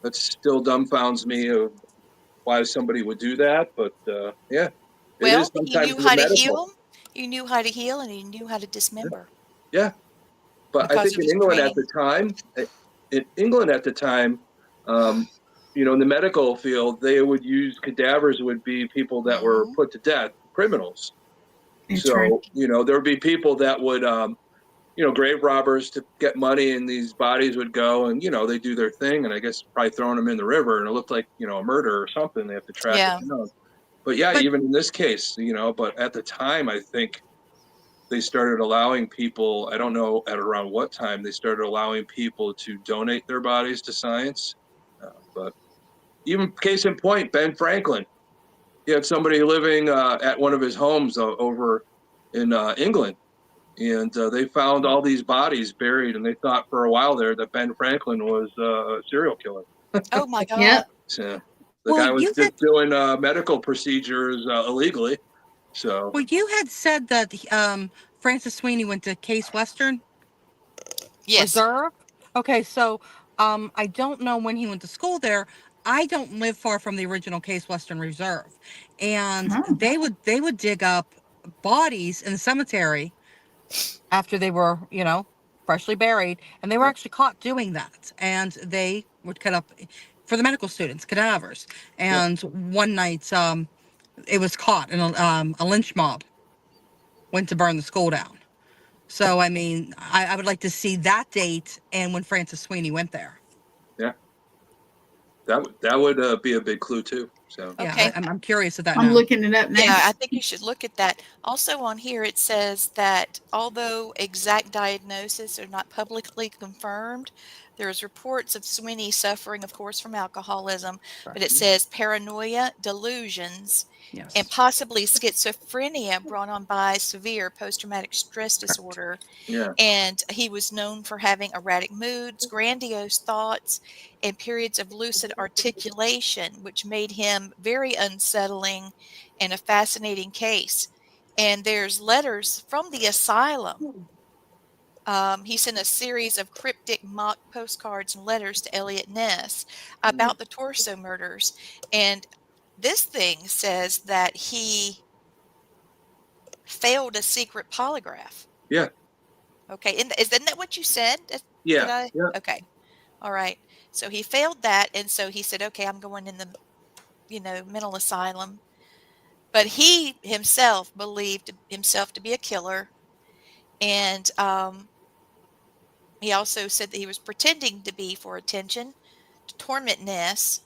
Speaker 3: That still dumbfounds me of why somebody would do that. But yeah, it
Speaker 4: Well,
Speaker 3: is
Speaker 4: he
Speaker 3: sometimes
Speaker 4: knew
Speaker 3: the
Speaker 4: how to
Speaker 3: medical.
Speaker 4: heal. He knew how to heal, and he knew how to dismember
Speaker 3: Yeah, but I
Speaker 4: because
Speaker 3: think
Speaker 4: of his
Speaker 3: in
Speaker 4: training.
Speaker 3: England at the time, in the medical field, they would use cadavers would be people that were
Speaker 4: Mhm.
Speaker 3: put to death, criminals.
Speaker 5: That's right.
Speaker 3: So, there would be people that would, grave robbers to get money, and these bodies would go and, they do their thing. And I guess probably throwing them in the river, and it looked like, a murder or something. They have to track
Speaker 4: Yeah.
Speaker 3: it down. But yeah,
Speaker 6: But
Speaker 3: even in this case, but at the time, I think they started allowing people, I don't know at around what time, they started allowing people to donate their bodies to science. But even case in point, Ben Franklin, he had somebody living at one of his homes over in England. And they found all these bodies buried, and they thought for a while there that Ben Franklin was a serial killer.
Speaker 4: Oh my God.
Speaker 5: Yep.
Speaker 3: So the
Speaker 6: well,
Speaker 3: guy was
Speaker 6: you
Speaker 3: just
Speaker 6: had
Speaker 3: doing medical procedures illegally. So
Speaker 6: well, you had said that Francis Sweeney went to Case Western
Speaker 4: Yes.
Speaker 6: Reserve. Okay, so I don't know when he went to school there. I don't live far from the original Case Western Reserve, and
Speaker 5: Oh.
Speaker 6: they would dig up bodies in the cemetery after they were, freshly buried, and they were actually caught doing that, and they would cut up for the medical students cadavers.
Speaker 3: yeah.
Speaker 6: And one night, it was caught, and a lynch mob went to burn the school down. So, I mean, I would like to see that date and when Francis Sweeney went there.
Speaker 3: Yeah, that would be a big clue too. So
Speaker 6: Yeah,
Speaker 4: Okay.
Speaker 6: I'm curious of that
Speaker 5: I'm
Speaker 6: now.
Speaker 5: looking it up now.
Speaker 4: Yeah, I think you should look at that. Also on here, it says that although exact diagnoses are not publicly confirmed, there's reports of Sweeney suffering, of course, from alcoholism, but it says paranoia, delusions, and
Speaker 6: Yes.
Speaker 4: possibly schizophrenia brought on by severe post-traumatic stress disorder.
Speaker 3: yeah,
Speaker 4: And he was known for having erratic moods, grandiose thoughts, and periods of lucid articulation, which made him very unsettling and a fascinating case. And there's letters from the asylum. He sent a series of cryptic mock postcards and letters to Elliot Ness about the torso murders. And this thing says that he failed a secret polygraph.
Speaker 3: yeah,
Speaker 4: Okay, and isn't that what you said? Did
Speaker 3: yeah,
Speaker 4: I?
Speaker 3: yeah,
Speaker 4: Okay, all right. So he failed that, and so he said, "Okay, I'm going in the, mental asylum." But he himself believed himself to be a killer, and he also said that he was pretending to be for attention, to torment Ness,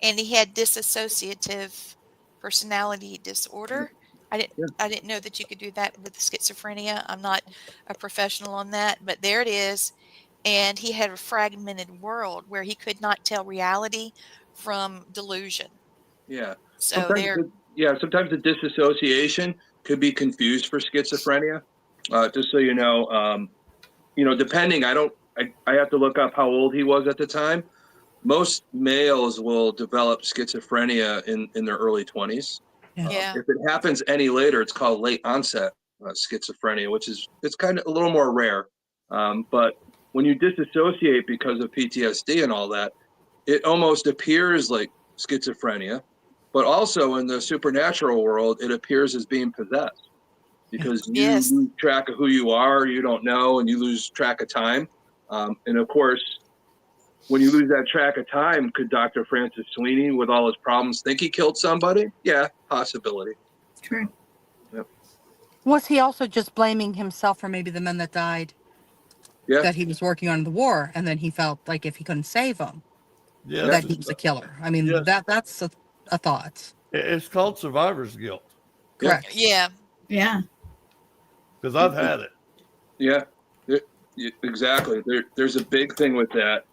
Speaker 4: and he had dissociative personality disorder.
Speaker 3: yeah.
Speaker 4: I didn't know that you could do that with schizophrenia. I'm not a professional on that, but there it is. And he had a fragmented world where he could not tell reality from delusion.
Speaker 3: Yeah.
Speaker 4: So
Speaker 3: Sometimes,
Speaker 4: there,
Speaker 3: sometimes the disassociation could be confused for schizophrenia. Just so depending, I have to look up how old he was at the time. Most males will develop schizophrenia in their early 20s.
Speaker 4: yeah,
Speaker 3: If it happens any later, it's called late onset schizophrenia, it's kind of a little more rare. But when you disassociate because of PTSD and all that, it almost appears like schizophrenia, but also in the supernatural world, it appears as being possessed because you
Speaker 4: yes,
Speaker 3: lose track of who you are, you don't know, and you lose track of time. And of course, when you lose that track of time, could Dr. Francis Sweeney, with all his problems, think he killed somebody? Yeah, possibility.
Speaker 5: True.
Speaker 3: Yep.
Speaker 6: Was he also just blaming himself for maybe the men that died
Speaker 3: Yeah,
Speaker 6: that he was working on in the war, and then he felt like if he couldn't save them,
Speaker 2: Yes,
Speaker 6: that he was a killer? I mean,
Speaker 2: yes.
Speaker 6: that's a thought.
Speaker 2: It's called survivor's guilt
Speaker 3: Yeah.
Speaker 6: Correct.
Speaker 4: yeah,
Speaker 5: Yeah.
Speaker 2: because I've had it.
Speaker 3: yeah, exactly. There's a big thing with that.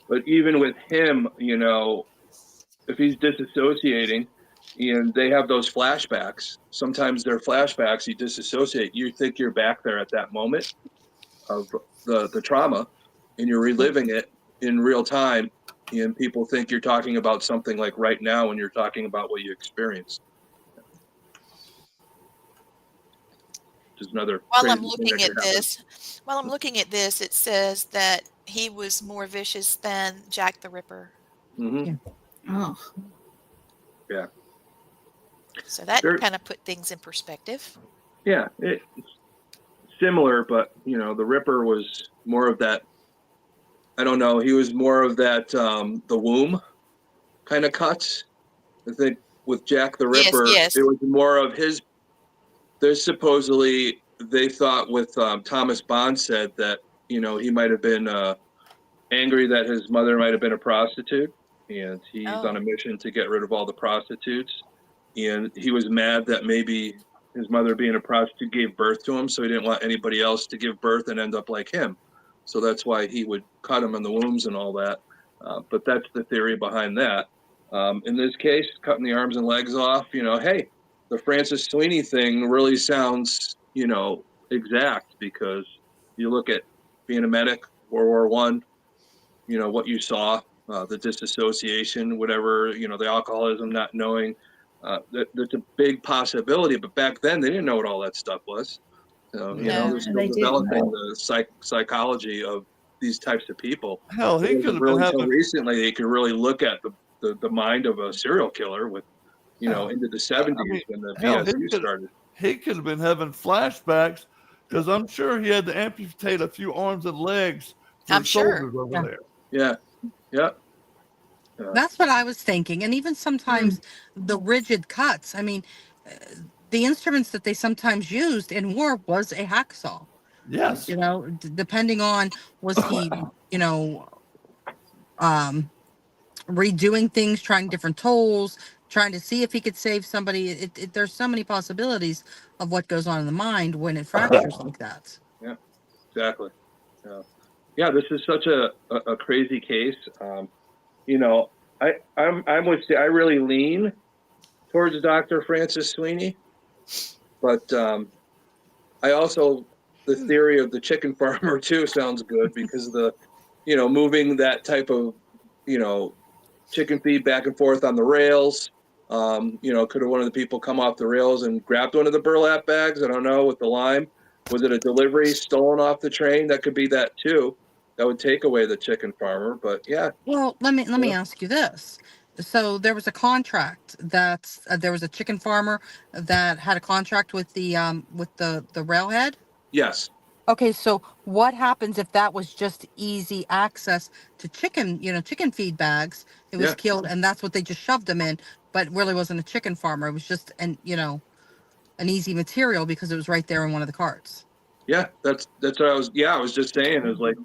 Speaker 3: But even with him, if he's disassociating and they have those flashbacks, sometimes they're flashbacks, you disassociate, you think you're back there at that moment of the trauma and you're reliving it in real time. And people think you're talking about something like right now when you're talking about what you experienced. is another.
Speaker 4: While
Speaker 3: crazy
Speaker 4: I'm
Speaker 3: thing
Speaker 4: looking
Speaker 3: that
Speaker 4: at
Speaker 3: could happen.
Speaker 4: this, it says that he was more vicious than Jack the Ripper.
Speaker 3: Mhm.
Speaker 6: Yeah.
Speaker 5: Oh,
Speaker 3: Yeah.
Speaker 4: So that
Speaker 3: There-
Speaker 4: kind of put things in perspective.
Speaker 3: Yeah, it's similar, but the Ripper was more of that. I don't know. He was more of that the womb kind of cuts. I think with Jack the
Speaker 4: Yes,
Speaker 3: Ripper,
Speaker 4: yes.
Speaker 3: it was more of his. There's supposedly they thought with Thomas Bond said that he might have been angry that his mother might have been a prostitute, and he's on a
Speaker 4: Oh,
Speaker 3: mission to get rid of all the prostitutes, and he was mad that maybe his mother being a prostitute gave birth to him, so he didn't want anybody else to give birth and end up like him. So that's why he would cut him in the wombs and all that. But that's the theory behind that. In this case, cutting the arms and legs off, hey, the Francis Sweeney thing really sounds, exact, because you look at being a medic, World War I, what you saw, the disassociation, whatever, the alcoholism, not knowing, that's a big possibility. But back then, they didn't know what all that stuff was. So,
Speaker 4: no.
Speaker 3: they're still
Speaker 5: they didn't.
Speaker 3: developing the psychology of these types of people.
Speaker 2: Hell, he
Speaker 3: It
Speaker 2: could
Speaker 3: wasn't
Speaker 2: have
Speaker 3: really
Speaker 2: been
Speaker 3: until
Speaker 2: having.
Speaker 3: recently they could really look at the mind of a serial killer with, into the 70s when the
Speaker 2: Hell,
Speaker 3: VSU started.
Speaker 2: he could have been having flashbacks because I'm sure he had to amputate a few arms and legs for
Speaker 4: I'm
Speaker 2: his
Speaker 4: sure.
Speaker 2: shoulders over
Speaker 6: Yeah.
Speaker 2: there.
Speaker 3: Yeah. Yeah.
Speaker 6: That's what I was thinking. And even sometimes the rigid cuts. I mean, the instruments that they sometimes used in war was a hacksaw.
Speaker 2: Yes.
Speaker 6: Depending on, was he, redoing things, trying different tools, trying to see if he could save somebody. There's so many possibilities of what goes on in the mind when it fractures like that.
Speaker 3: Yeah, exactly. Yeah, this is such a crazy case. I'm with you. I really lean towards Dr. Francis Sweeney, but I also the theory of the chicken farmer too sounds good because moving that type of chicken feed back and forth on the rails. Could have one of the people come off the rails and grabbed one of the burlap bags? I don't know, with the lime. Was it a delivery stolen off the train? That could be that too. That would take away the chicken farmer. But yeah,
Speaker 6: Well, let me ask you this. So there was a contract that there was a chicken farmer that had a contract with the railhead.
Speaker 3: yes,
Speaker 6: Okay, so what happens if that was just easy access to chicken feed bags? It was
Speaker 3: yeah,
Speaker 6: killed, and that's what they just shoved them in, but really wasn't a chicken farmer. It was just an easy material because it was right there in one of the carts.
Speaker 3: yeah. That's what I was. Yeah, I was just saying. It was like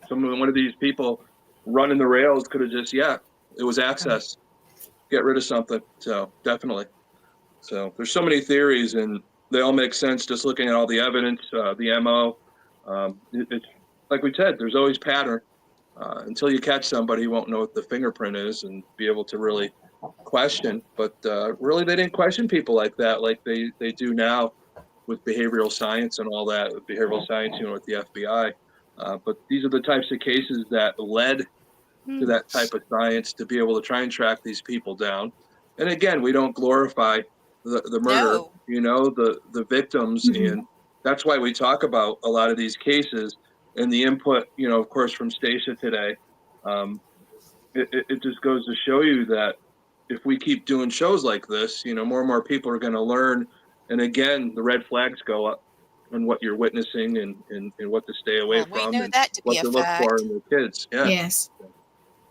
Speaker 3: one of these people running the rails could have just it was access. Get rid of something. So definitely. So there's so many theories, and they all make sense just looking at all the evidence, the MO. It's like we said, there's always pattern. Until you catch somebody, you won't know what the fingerprint is and be able to really question. But really, they didn't question people like that, like they do now with behavioral science and all that, with behavioral science, with the FBI. But these are the types of cases that led to that type of science to be able to try and track these people down. And again, we don't glorify the murder,
Speaker 4: No.
Speaker 3: the victims.
Speaker 5: Mhm.
Speaker 3: And that's why we talk about a lot of these cases and the input, of course, from Stacia today. It just goes to show you that if we keep doing shows like this, more and more people are going to learn. And again, the red flags go up on what you're witnessing and what to stay away
Speaker 4: Well, we
Speaker 3: from
Speaker 4: know
Speaker 3: and
Speaker 4: that to be
Speaker 3: what
Speaker 4: a
Speaker 3: to look for
Speaker 4: fact.
Speaker 3: in their kids. Yeah.
Speaker 5: Yes.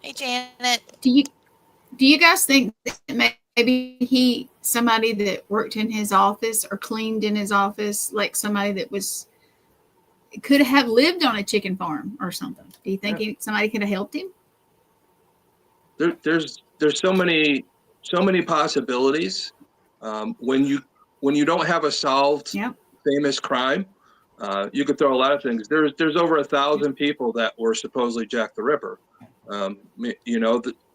Speaker 4: Hey, Janet.
Speaker 5: Do you guys think that maybe somebody that worked in his office or cleaned in his office, like somebody that could have lived on a chicken farm or something? Do you think somebody could have helped him?
Speaker 3: There's so many possibilities. When you don't have a solved
Speaker 5: Yep.
Speaker 3: famous crime, you could throw a lot of things. There's over 1,000 people that were supposedly Jack the Ripper.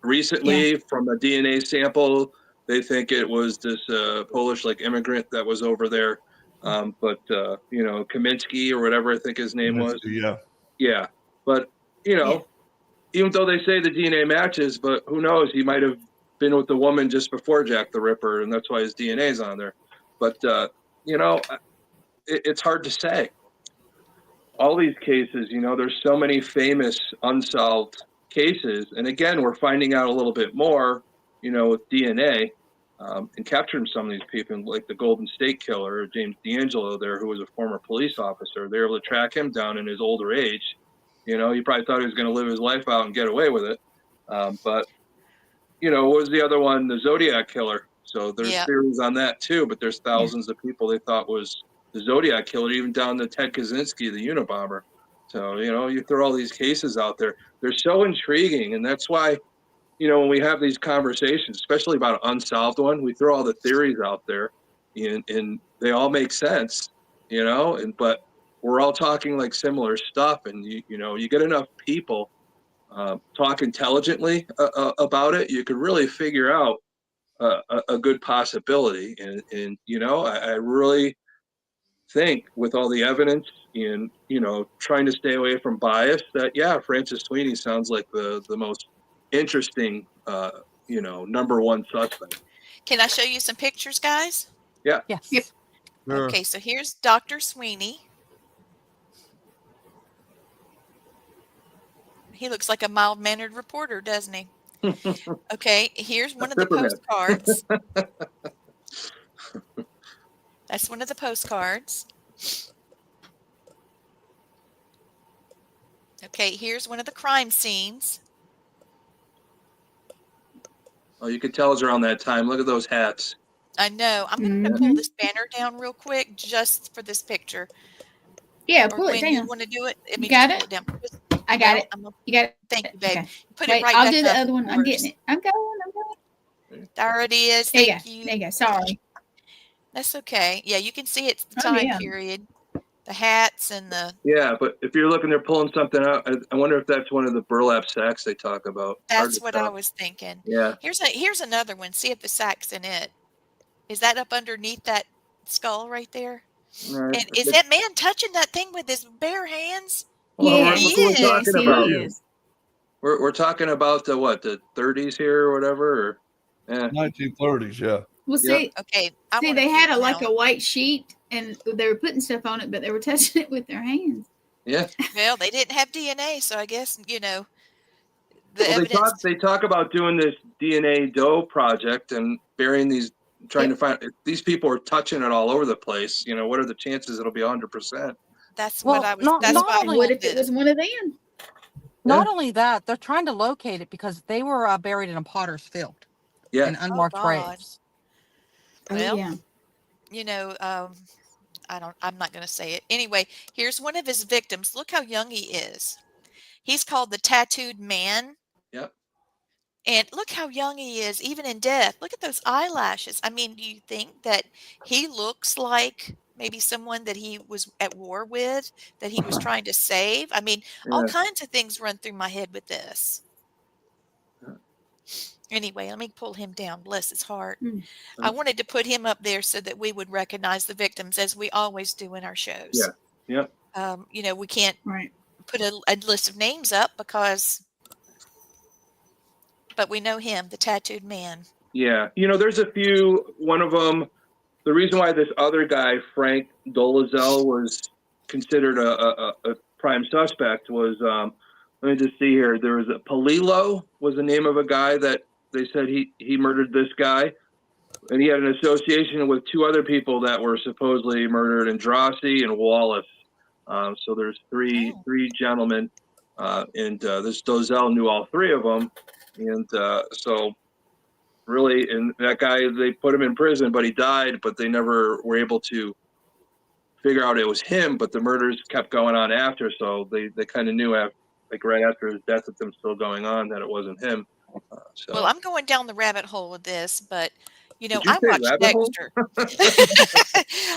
Speaker 3: Recently from a DNA sample, they think it was this Polish immigrant that was over there. But Kaminsky or whatever I think his name was.
Speaker 2: Yeah.
Speaker 3: Yeah, but even though they say the DNA matches, but who knows? He might have been with the woman just before Jack the Ripper, and that's why his DNA is on there. But it's hard to say. All these cases, there's so many famous unsolved cases. And again, we're finding out a little bit more, with DNA and capturing some of these people, like the Golden State Killer, James D'Angelo there, who was a former police officer. They were able to track him down in his older age. He probably thought he was going to live his life out and get away with it. But, what was the other one? The Zodiac Killer. So there's theories on that too, but there's thousands of people they thought was the Zodiac Killer, even down to Ted Kaczynski, the Unabomber. So, you throw all these cases out there. They're so intriguing. And that's why, when we have these conversations, especially about an unsolved one, we throw all the theories out there and they all make sense, but we're all talking like similar stuff. And, you get enough people talk intelligently about it, you could really figure out a good possibility. And I really think with all the evidence and, trying to stay away from bias that, Francis Sweeney sounds like the most interesting, number one suspect.
Speaker 4: Can I show you some pictures, guys?
Speaker 3: Yeah.
Speaker 6: Yes.
Speaker 5: Yep.
Speaker 1: Sure.
Speaker 4: Okay, so here's Dr. Sweeney. He looks like a mild-mannered reporter, doesn't he? Okay, here's one of the
Speaker 3: Superman.
Speaker 4: postcards. That's one of the postcards. Okay, here's one of the crime scenes.
Speaker 3: Oh, you could tell it's around that time. Look at those hats.
Speaker 4: I know. I'm going to pull this banner down real quick just for this picture.
Speaker 5: Yeah,
Speaker 4: Or
Speaker 5: pull it
Speaker 4: Gwen, you
Speaker 5: down.
Speaker 4: want to do it? I mean,
Speaker 5: got
Speaker 4: just
Speaker 5: it?
Speaker 4: pull down. Just-
Speaker 5: I got
Speaker 4: no,
Speaker 5: it.
Speaker 4: I'm gonna-
Speaker 5: You got it.
Speaker 4: Thank you, babe.
Speaker 5: Okay.
Speaker 4: Put
Speaker 5: Wait,
Speaker 4: it right
Speaker 5: I'll
Speaker 4: back
Speaker 5: do the
Speaker 4: up,
Speaker 5: other one.
Speaker 4: of
Speaker 5: I'm getting
Speaker 4: course.
Speaker 5: it. I'm going.
Speaker 4: There it is.
Speaker 5: There you
Speaker 4: Thank
Speaker 5: go.
Speaker 4: you.
Speaker 5: There you go. Sorry.
Speaker 4: That's okay. Yeah, you can see it's the
Speaker 5: Oh,
Speaker 4: time
Speaker 5: yeah.
Speaker 4: period. The hats and the
Speaker 3: Yeah, but if you're looking, they're pulling something out. I wonder if that's one of the burlap sacks they talk about. Hard
Speaker 4: that's
Speaker 3: to
Speaker 4: what
Speaker 3: tell.
Speaker 4: I was thinking.
Speaker 3: Yeah.
Speaker 4: Here's another one. See if the sack's in it. Is that up underneath that skull right there?
Speaker 3: All right.
Speaker 4: And is that man touching that thing with his bare hands?
Speaker 3: Well,
Speaker 5: Yes,
Speaker 3: look what we're
Speaker 4: yes,
Speaker 3: talking
Speaker 5: he
Speaker 3: about.
Speaker 5: is.
Speaker 3: We're talking about the 30s here or whatever. Or, yeah.
Speaker 2: 1930s, yeah.
Speaker 5: Well,
Speaker 3: Yep.
Speaker 5: see,
Speaker 4: Okay. I
Speaker 5: see,
Speaker 4: wanna
Speaker 5: they had
Speaker 4: prove
Speaker 5: like
Speaker 4: now.
Speaker 5: a white sheet, and they were putting stuff on it, but they were touching it with their hands.
Speaker 3: Yeah.
Speaker 4: Well, they didn't have DNA, so I guess the
Speaker 3: Well,
Speaker 4: evidence.
Speaker 3: they talk about doing this DNA doe project and burying these, trying to find these people are touching it all over the place. What are the chances it'll be 100%?
Speaker 4: That's
Speaker 6: Well,
Speaker 4: what I was.
Speaker 6: not-
Speaker 4: That's
Speaker 6: not
Speaker 4: why I
Speaker 6: only-
Speaker 5: What
Speaker 4: pulled
Speaker 5: if it was
Speaker 4: this.
Speaker 5: one of them?
Speaker 6: Not only that, they're trying to locate it because they were buried in a potter's field
Speaker 3: Yeah.
Speaker 6: in unmarked
Speaker 4: Oh, God.
Speaker 6: graves.
Speaker 4: Well,
Speaker 5: yeah.
Speaker 4: I'm not going to say it. Anyway, here's one of his victims. Look how young he is. He's called the Tattooed Man.
Speaker 3: Yep.
Speaker 4: And look how young he is, even in death. Look at those eyelashes. I mean, do you think that he looks like maybe someone that he was at war with, that he was trying to save? I mean, all
Speaker 3: Yeah.
Speaker 4: kinds of things run through my head with this. Anyway, let me pull him down. Bless his heart. I wanted to put him up there so that we would recognize the victims, as we always do in our shows.
Speaker 3: Yeah. Yep.
Speaker 4: We can't
Speaker 5: Right.
Speaker 4: put a list of names up but we know him, the Tattooed Man.
Speaker 3: Yeah. There's a few. One of them, the reason why this other guy, Frank Dolezal, was considered a prime suspect was, let me just see here. There was Palilo was the name of a guy that they said he murdered this guy. And he had an association with two other people that were supposedly murdered, Andrassi and Wallace. So there's three gentlemen, and this Dolezal knew all three of them. And so really, and that guy, they put him in prison, but he died, but they never were able to figure out it was him, but the murders kept going on after. So they kind of knew right after his death with them still going on that it wasn't him.
Speaker 4: Well, I'm going down the rabbit hole with this, but
Speaker 3: Did you
Speaker 4: I
Speaker 3: say
Speaker 4: watched
Speaker 3: rabbit hole?
Speaker 4: Dexter.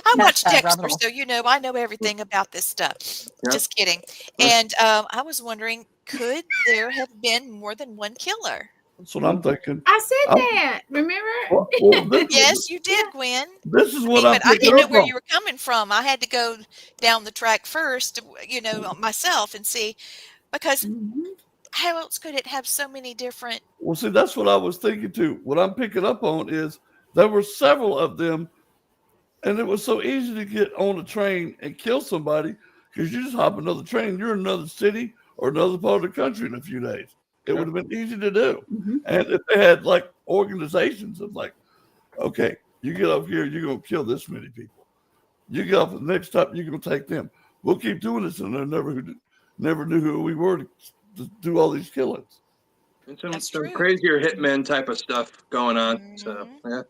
Speaker 4: I watched
Speaker 6: Rabbit
Speaker 4: Dexter,
Speaker 6: hole.
Speaker 4: so I know everything about this stuff.
Speaker 3: Yeah.
Speaker 4: Just kidding. And I was wondering, could there have been more than one killer?
Speaker 2: That's what I'm thinking.
Speaker 5: I said
Speaker 2: I'm-
Speaker 5: that. Remember?
Speaker 2: Well,
Speaker 4: Yes, you did, Gwen.
Speaker 2: This is what I'm
Speaker 4: But I
Speaker 2: picking
Speaker 4: didn't know
Speaker 2: up
Speaker 4: where
Speaker 2: on.
Speaker 4: you were coming from. I had to go down the track first, myself and see, because
Speaker 5: Mhm.
Speaker 4: how else could it have so many different?
Speaker 2: Well, see, that's what I was thinking too. What I'm picking up on is there were several of them And it was so easy to get on a train and kill somebody because you just hop another train. You're in another city or another part of the country in a few days. It would have been easy to do. And if they had like organizations of like, okay, you get up here, you're going to kill this many people. You get up the next stop, you're going to take them. We'll keep doing this. And they never knew who we were to do all these killings.
Speaker 3: And
Speaker 4: That's
Speaker 3: some
Speaker 4: true.
Speaker 3: crazier hitmen type of stuff going on. So, yeah.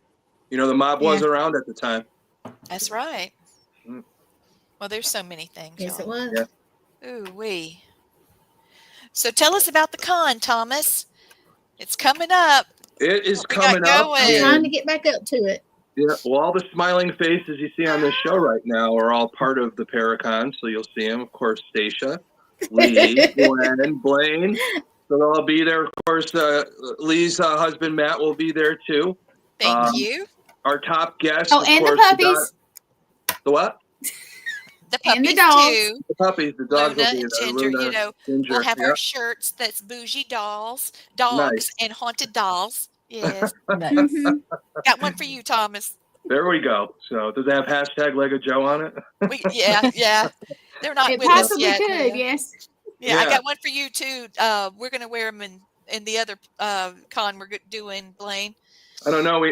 Speaker 3: You know, the mob was around at the time.
Speaker 4: That's right. Well, there's so many things.
Speaker 5: Yes,
Speaker 4: y'all.
Speaker 5: it was.
Speaker 3: Yeah.
Speaker 4: Ooh wee. So tell us about the con, Thomas. It's coming up.
Speaker 3: It is
Speaker 4: What we got
Speaker 3: coming up.
Speaker 4: going?
Speaker 5: I'm trying to get back up to it.
Speaker 3: Yeah, well, all the smiling faces you see on this show right now are all part of the Paracon, so you'll see them. Of course, Stacia, Lee, Gwen, Blaine. So they'll all be there. Of course, Lee's husband, Matt, will be there too.
Speaker 4: Thank you.
Speaker 3: Our top guest,
Speaker 5: Oh,
Speaker 3: of
Speaker 5: and
Speaker 3: course,
Speaker 5: the puppies.
Speaker 3: The what?
Speaker 4: The
Speaker 5: And the
Speaker 4: puppies
Speaker 5: dogs.
Speaker 4: too.
Speaker 3: The puppies. The dogs
Speaker 4: Luna
Speaker 3: will be
Speaker 4: and
Speaker 3: there.
Speaker 4: Ginger,
Speaker 3: Luna,
Speaker 4: you know,
Speaker 3: Ginger.
Speaker 4: we'll have
Speaker 3: Yeah.
Speaker 4: our shirts that's bougie dogs, and haunted dolls. Yes.
Speaker 5: Mhm.
Speaker 4: Got one for you, Thomas.
Speaker 3: There we go. So does it have hashtag Lego Joe on it?
Speaker 4: Yeah. They're not
Speaker 5: It
Speaker 4: with us
Speaker 5: possibly
Speaker 4: yet.
Speaker 5: could, yes.
Speaker 4: Yeah, I
Speaker 3: Yeah.
Speaker 4: got one for you too. We're gonna wear them in the other con we're doing, Blaine.
Speaker 3: I don't know.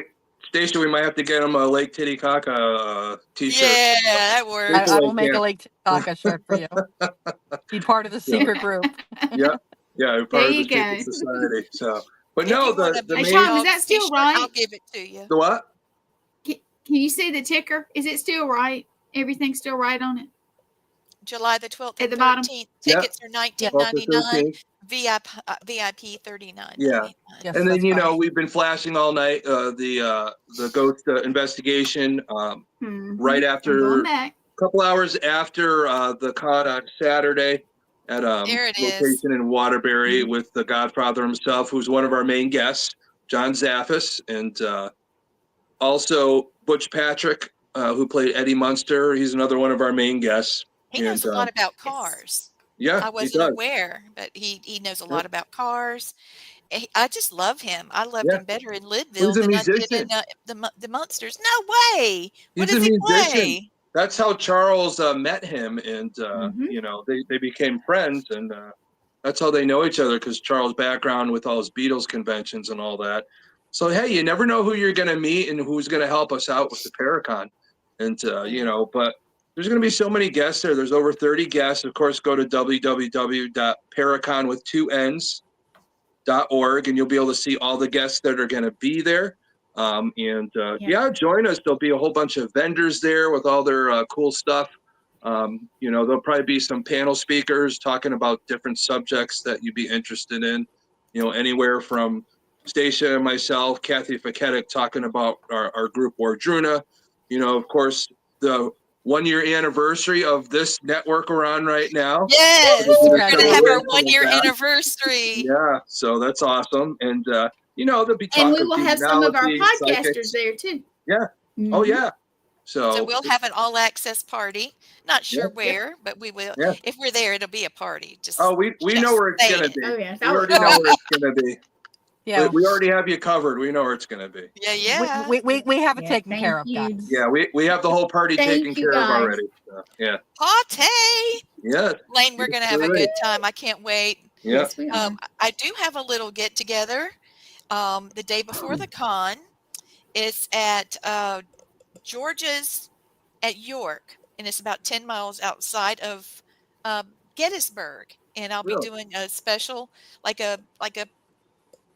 Speaker 3: Stacia, we might have to get him a Lake Titicaca t-shirt.
Speaker 4: Yeah, that works.
Speaker 6: I will make a Lake Titicaca shirt for you. Be part of the secret group.
Speaker 3: Yeah, part
Speaker 5: There
Speaker 3: of
Speaker 5: you
Speaker 3: the secret
Speaker 5: go.
Speaker 3: society. So, but
Speaker 4: If
Speaker 3: no,
Speaker 4: you want a
Speaker 3: the
Speaker 5: Hey,
Speaker 4: bougie
Speaker 3: main,
Speaker 5: Tom, is
Speaker 4: dog
Speaker 5: that still
Speaker 4: t-shirt,
Speaker 5: right?
Speaker 4: I'll give it to you.
Speaker 3: the what?
Speaker 5: Can you see the ticker? Is it still right? Everything's still right on it?
Speaker 4: July the 12th
Speaker 5: At
Speaker 4: and
Speaker 5: the bottom?
Speaker 4: 13th.
Speaker 3: Yeah.
Speaker 4: Tickets are $19.99. VIP $39.99.
Speaker 3: Yeah.
Speaker 6: Yes,
Speaker 3: And then
Speaker 6: that's fine.
Speaker 3: we've been flashing all night the ghost investigation.
Speaker 5: Mhm.
Speaker 3: Right
Speaker 5: I'm
Speaker 3: after
Speaker 5: going back.
Speaker 3: a couple hours after the con on Saturday at
Speaker 4: There it is.
Speaker 3: location in Waterbury with the Godfather himself, who's one of our main guests, John Zaffis, and also Butch Patrick, who played Eddie Munster. He's another one of our main guests.
Speaker 4: He knows a lot about cars.
Speaker 3: Yeah,
Speaker 4: I wasn't aware, but he knows a lot about cars. I just love him. I loved him better in Lidville
Speaker 3: He's a
Speaker 4: than I did
Speaker 3: musician.
Speaker 4: in the Munsters. No way. What
Speaker 3: He's
Speaker 4: does
Speaker 3: a
Speaker 4: he
Speaker 3: musician.
Speaker 4: play?
Speaker 3: That's how Charles met him, and
Speaker 5: Mhm.
Speaker 3: they became friends, and that's how they know each other, because Charles' background with all his Beatles conventions and all that. So hey, you never know who you're going to meet and who's going to help us out with the Paracon, and but there's going to be so many guests there. There's over 30 guests. Of course, go to www.paracon.org, and you'll be able to see all the guests that are going to be there. Join us. There'll be a whole bunch of vendors there with all their cool stuff. There'll probably be some panel speakers talking about different subjects that you'd be interested in. Anywhere from Stacia and myself, Kathy Faketic talking about our group Wardruna. Of course, the 1-year anniversary of this network we're on right now.
Speaker 4: Yes,
Speaker 3: We're
Speaker 4: we're going to have our
Speaker 3: celebrating
Speaker 4: 1-year
Speaker 3: that.
Speaker 4: anniversary.
Speaker 3: Yeah, so that's awesome. And, there'll be talk
Speaker 5: And we
Speaker 3: of
Speaker 5: will have some of our
Speaker 3: demonology,
Speaker 5: podcasters
Speaker 3: psychics.
Speaker 5: there too.
Speaker 3: Yeah.
Speaker 5: Mhm.
Speaker 3: Oh, yeah.
Speaker 4: So we'll have an all access party. Not sure
Speaker 3: Yeah.
Speaker 4: where, but we will.
Speaker 3: Yeah.
Speaker 4: If we're there, it'll be a party. Just
Speaker 3: we know where it's going to be.
Speaker 5: Oh, yeah.
Speaker 3: We already know where it's going to be.
Speaker 6: Yeah.
Speaker 3: We already have you covered. We know where it's going to be.
Speaker 4: Yeah.
Speaker 6: We have it taken
Speaker 5: thank
Speaker 6: care of,
Speaker 5: you.
Speaker 6: guys.
Speaker 3: Yeah, we have the whole party
Speaker 5: Thank
Speaker 3: taken
Speaker 5: you,
Speaker 3: care of
Speaker 5: guys.
Speaker 3: already. So, yeah.
Speaker 4: Party.
Speaker 3: Yeah.
Speaker 4: Lane, we're going to have a good time. I can't wait.
Speaker 3: Yeah.
Speaker 5: Yes, we are.
Speaker 4: I do have a little get together the day before the con. It's at Georgia's at York, and it's about 10 miles outside of Gettysburg. And I'll be
Speaker 3: Really?
Speaker 4: doing a special, like a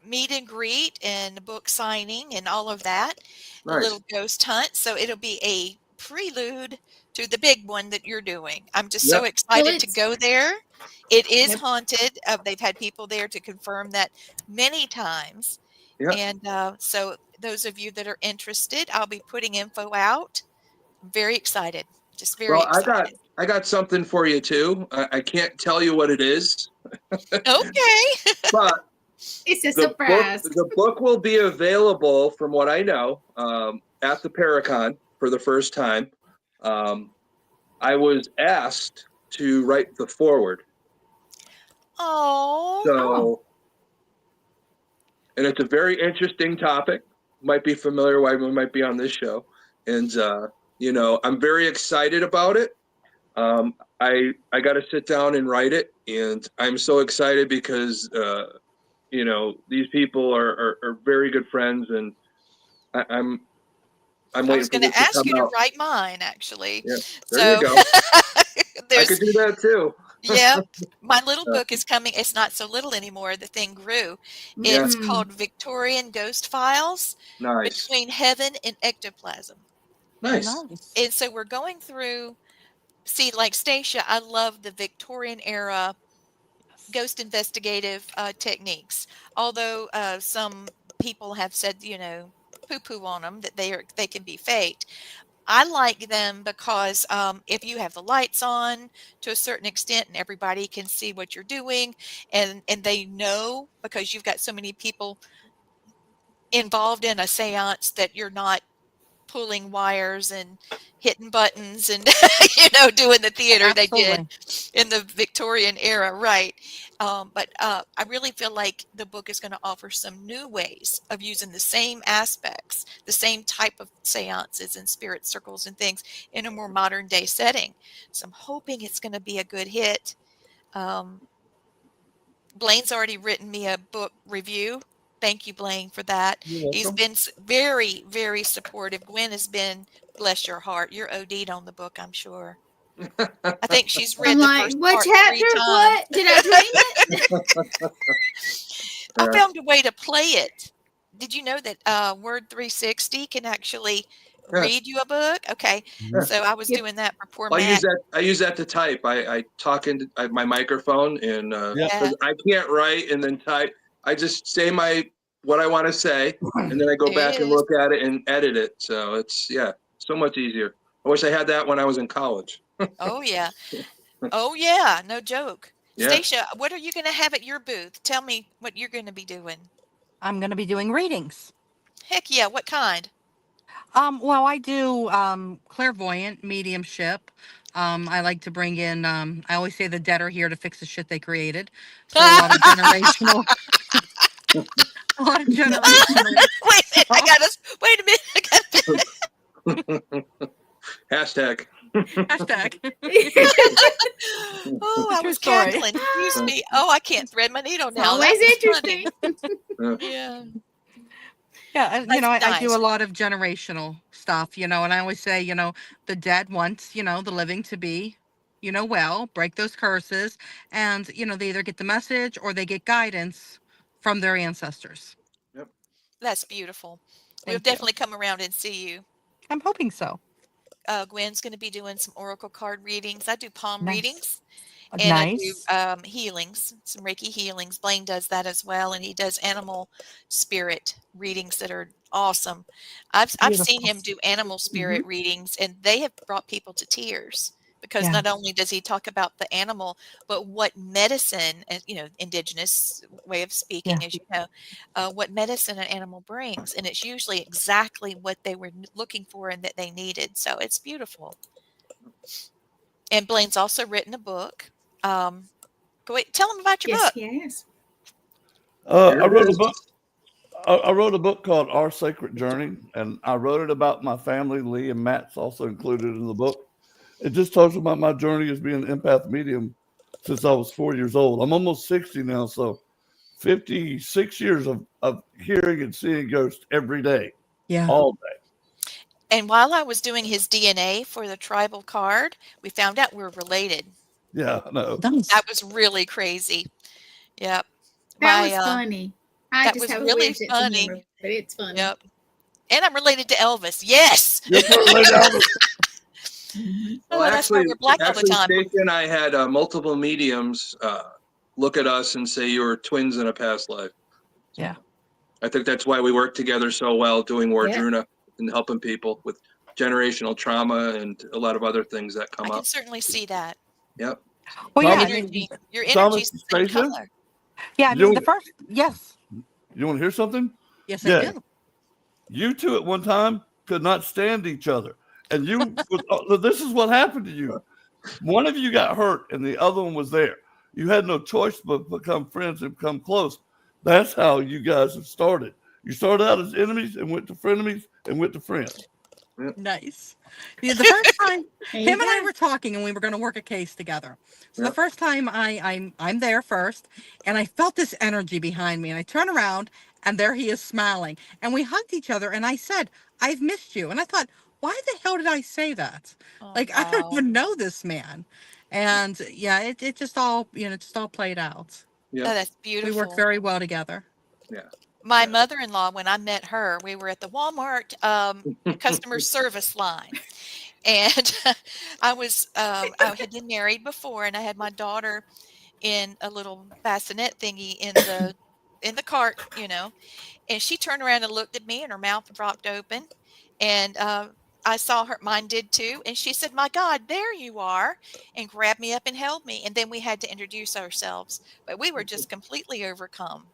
Speaker 4: meet and greet and a book signing and all of that. A
Speaker 3: Nice.
Speaker 4: little ghost hunt. So it'll be a prelude to the big one that you're doing. I'm just so excited to go there. It is haunted. They've had people there to confirm that many times.
Speaker 3: Yep.
Speaker 4: And so those of you that are interested, I'll be putting info out. I'm very excited. Just very excited.
Speaker 3: I got something for you too. I can't tell you what it is.
Speaker 4: Okay.
Speaker 3: But
Speaker 5: It's a surprise.
Speaker 3: The book will be available, from what I know, at the Paracon for the first time. I was asked to write the foreword.
Speaker 4: Oh.
Speaker 3: And it's a very interesting topic. Might be familiar why we might be on this show. And, I'm very excited about it. I got to sit down and write it, and I'm so excited because these people are very good friends, and I'm
Speaker 4: I
Speaker 3: waiting
Speaker 4: was
Speaker 3: for
Speaker 4: going to
Speaker 3: this to
Speaker 4: ask
Speaker 3: come
Speaker 4: you to
Speaker 3: out.
Speaker 4: write mine, actually.
Speaker 3: Yeah, there you
Speaker 4: So
Speaker 3: go. I
Speaker 4: there's,
Speaker 3: could do that too.
Speaker 4: yeah, my little book is coming. It's not so little anymore. The thing grew.
Speaker 3: Yeah.
Speaker 4: It's called Victorian Ghost Files
Speaker 3: Nice,
Speaker 4: Between Heaven and Ectoplasm.
Speaker 3: nice.
Speaker 6: Nice.
Speaker 4: And so we're going through, see, like Stacia, I love the Victorian era ghost investigative techniques. Although some people have said, poo-poo on them, that they can be faked. I like them because if you have the lights on to a certain extent and everybody can see what you're doing, and they know because you've got so many people involved in a seance that you're not pulling wires and hitting buttons and doing the theater they did
Speaker 6: Absolutely.
Speaker 4: in the Victorian era, right? But I really feel like the book is going to offer some new ways of using the same aspects, the same type of seances and spirit circles and things in a more modern day setting. So I'm hoping it's going to be a good hit. Um, Blaine's already written me a book review. Thank you, Blaine, for that.
Speaker 2: You're
Speaker 4: He's
Speaker 2: welcome.
Speaker 4: been very, very supportive. Gwen has been, bless your heart, you're OD'd on the book, I'm sure. I think she's read
Speaker 5: I'm
Speaker 4: the
Speaker 5: like,
Speaker 4: first
Speaker 5: what
Speaker 4: part 3
Speaker 5: chapter?
Speaker 4: times.
Speaker 5: What? Did I dream it?
Speaker 4: I found a way to play it. Did you know that Word 360 can actually
Speaker 3: Yeah.
Speaker 4: read you a book? Okay, so I was
Speaker 5: Yep.
Speaker 4: doing that for poor
Speaker 3: I
Speaker 4: Matt.
Speaker 3: use that to type. I talk into my microphone, and
Speaker 2: Yeah.
Speaker 3: 'cause I can't write and then type. I just say what I want to say, and then I go
Speaker 4: It
Speaker 3: back and
Speaker 4: is.
Speaker 3: look at it and edit it. So it's so much easier. I wish I had that when I was in college.
Speaker 4: Oh yeah. Oh yeah, no joke.
Speaker 3: Yeah.
Speaker 4: Stacia, what are you going to have at your booth? Tell me what you're going to be doing.
Speaker 6: I'm going to be doing readings.
Speaker 4: Heck yeah, what kind?
Speaker 6: Well, I do clairvoyant mediumship. I like to bring in. I always say the dead are here to fix the shit they created. So a lot of generational, a lot of generational.
Speaker 4: Wait a minute, I got to wait a minute.
Speaker 3: Hashtag.
Speaker 6: Hashtag.
Speaker 4: Oh, I
Speaker 6: True
Speaker 4: was
Speaker 6: story.
Speaker 4: cackling. Excuse me. Oh, I can't thread my needle
Speaker 5: It's
Speaker 4: now.
Speaker 5: always
Speaker 4: That was funny.
Speaker 5: interesting.
Speaker 4: Yeah.
Speaker 6: Yeah, and,
Speaker 4: That's
Speaker 6: I do a
Speaker 4: nice.
Speaker 6: lot of generational stuff, and I always say, the dead want, the living to be, well, break those curses, and, they either get the message or they get guidance from their ancestors.
Speaker 4: That's beautiful. We'll
Speaker 6: Thank you.
Speaker 4: definitely come around and see you.
Speaker 6: I'm hoping so.
Speaker 4: Gwen's going to be doing some oracle card readings. I do palm
Speaker 6: Nice.
Speaker 4: readings. And I do
Speaker 6: Nice.
Speaker 4: healings, some Reiki healings. Blaine does that as well, and he does animal spirit readings that are awesome. I've seen
Speaker 6: Beautiful.
Speaker 4: him do animal spirit readings, and they have brought people to tears because
Speaker 6: Yeah.
Speaker 4: not only does he talk about the animal, but what medicine, indigenous way of speaking,
Speaker 6: Yeah.
Speaker 4: as you know, what medicine an animal brings, and it's usually exactly what they were looking for and that they needed. So it's beautiful. And Blaine's also written a book. Go wait, tell them about your
Speaker 5: Yes,
Speaker 4: book.
Speaker 5: he has.
Speaker 2: I wrote a book. I wrote a book called Our Sacred Journey, and I wrote it about my family. Lee and Matt's also included in the book. It just talks about my journey as being an empath medium since I was 4 years old. I'm almost 60 now, so 56 years of hearing and seeing ghosts every day,
Speaker 6: Yeah.
Speaker 2: all day.
Speaker 4: And while I was doing his DNA for the tribal card, we found out we're related.
Speaker 2: Yeah, I know.
Speaker 6: Nice.
Speaker 4: That was really crazy. Yep.
Speaker 5: That was funny. I
Speaker 4: that
Speaker 5: just
Speaker 4: was
Speaker 5: have a
Speaker 4: really
Speaker 5: weird sense of
Speaker 4: funny.
Speaker 5: humor, but it's funny.
Speaker 4: Yep. And I'm related to Elvis. Yes.
Speaker 2: Yes, we're related.
Speaker 4: Oh, that's why we're black all the time.
Speaker 3: Stacia and I had multiple mediums look at us and say you were twins in a past life.
Speaker 6: Yeah.
Speaker 3: I think that's why we work together so well doing Wardruna and helping people with generational trauma and a lot of other things that come
Speaker 4: I can
Speaker 3: up.
Speaker 4: certainly see that.
Speaker 3: Yep.
Speaker 6: Well,
Speaker 4: Your
Speaker 6: yeah.
Speaker 4: energy, your
Speaker 2: Thomas,
Speaker 4: energy's the same
Speaker 2: Stacia?
Speaker 4: color.
Speaker 6: Yeah. I
Speaker 2: You
Speaker 6: mean,
Speaker 2: know-
Speaker 6: the first. Yes.
Speaker 2: You want to hear something?
Speaker 6: Yes,
Speaker 2: Yeah.
Speaker 6: I do.
Speaker 2: You two at one time could not stand each other. And this is what happened to you. One of you got hurt and the other one was there. You had no choice but become friends and become close. That's how you guys have started. You started out as enemies and went to frenemies and went to friends.
Speaker 6: Nice. Yeah, the first time
Speaker 5: There you
Speaker 6: him and I
Speaker 5: go.
Speaker 6: were talking, and we were going to work a case together. So
Speaker 3: Yeah.
Speaker 6: the first time I'm there first, and I felt this energy behind me, and I turn around, and there he is smiling, and we hugged each other, and I said, "I've missed you," and I thought, why the hell did I say that?
Speaker 4: Oh,
Speaker 6: Like, I don't
Speaker 4: wow.
Speaker 6: even know this man, and yeah, it just all just all played out.
Speaker 3: Yeah.
Speaker 4: Oh, that's
Speaker 6: We worked
Speaker 4: beautiful.
Speaker 6: very well together.
Speaker 3: Yeah.
Speaker 4: My
Speaker 3: Yeah.
Speaker 4: mother-in-law, when I met her, we were at the Walmart customer service line, and I had been married before, and I had my daughter in a little bassinet thingy in the cart, and she turned around and looked at me, and her mouth dropped open, and I saw her, mine did too, and she said, "My God, there you are," and grabbed me up and held me, and then we had to introduce ourselves, but we were just completely overcome.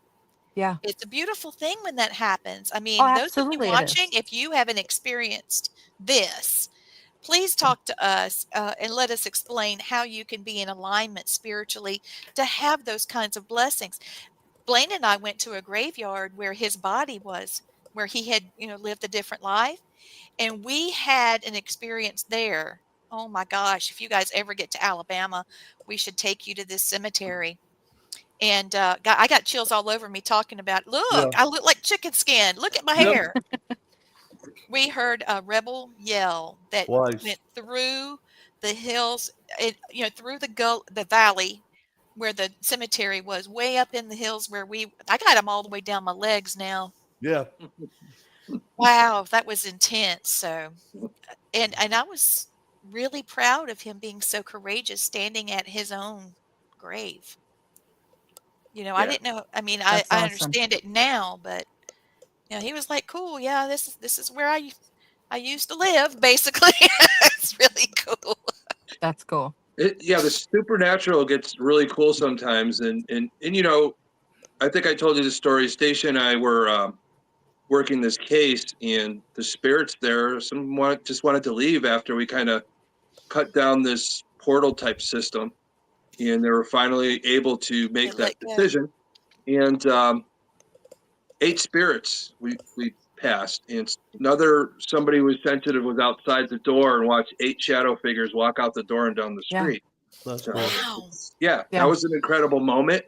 Speaker 6: Yeah.
Speaker 4: It's a beautiful thing when that happens. I
Speaker 6: Oh,
Speaker 4: mean, those of you
Speaker 6: absolutely, it
Speaker 4: watching,
Speaker 6: is.
Speaker 4: if you haven't experienced this, please talk to us and let us explain how you can be in alignment spiritually to have those kinds of blessings. Blaine and I went to a graveyard where his body was, where he had, lived a different life. And we had an experience there. Oh my gosh, if you guys ever get to Alabama, we should take you to this cemetery. And I got chills all over me talking about,
Speaker 2: Yeah.
Speaker 4: look, I look like chicken skin. Look at my
Speaker 2: Yep.
Speaker 4: hair. We heard a rebel yell that
Speaker 2: Twice.
Speaker 4: went through the hills, through the valley where the cemetery was, way up in the hills where I got them all the way down my legs now.
Speaker 2: Yeah.
Speaker 4: Wow, that was intense. So, and I was really proud of him being so courageous, standing at his own grave. I
Speaker 3: Yeah.
Speaker 4: didn't know. I mean, I
Speaker 6: That's awesome.
Speaker 4: understand it now, but he was like, "Cool, yeah, this is where I used to live, basically." It's really cool.
Speaker 6: That's cool.
Speaker 3: Yeah, the supernatural gets really cool sometimes, and I think I told you the story. Stacia and I were working this case, and the spirits there, someone just wanted to leave after we kind of cut down this portal type system, and they were finally able to make
Speaker 4: They
Speaker 3: that
Speaker 4: let go.
Speaker 3: decision. And 8 spirits we passed, and somebody was sensitive was outside the door and watched 8 shadow figures walk out the door and down the
Speaker 6: Yeah.
Speaker 3: street.
Speaker 2: That's
Speaker 3: So,
Speaker 2: cool.
Speaker 4: Wow.
Speaker 3: yeah,
Speaker 6: Yeah.
Speaker 3: that was an incredible moment,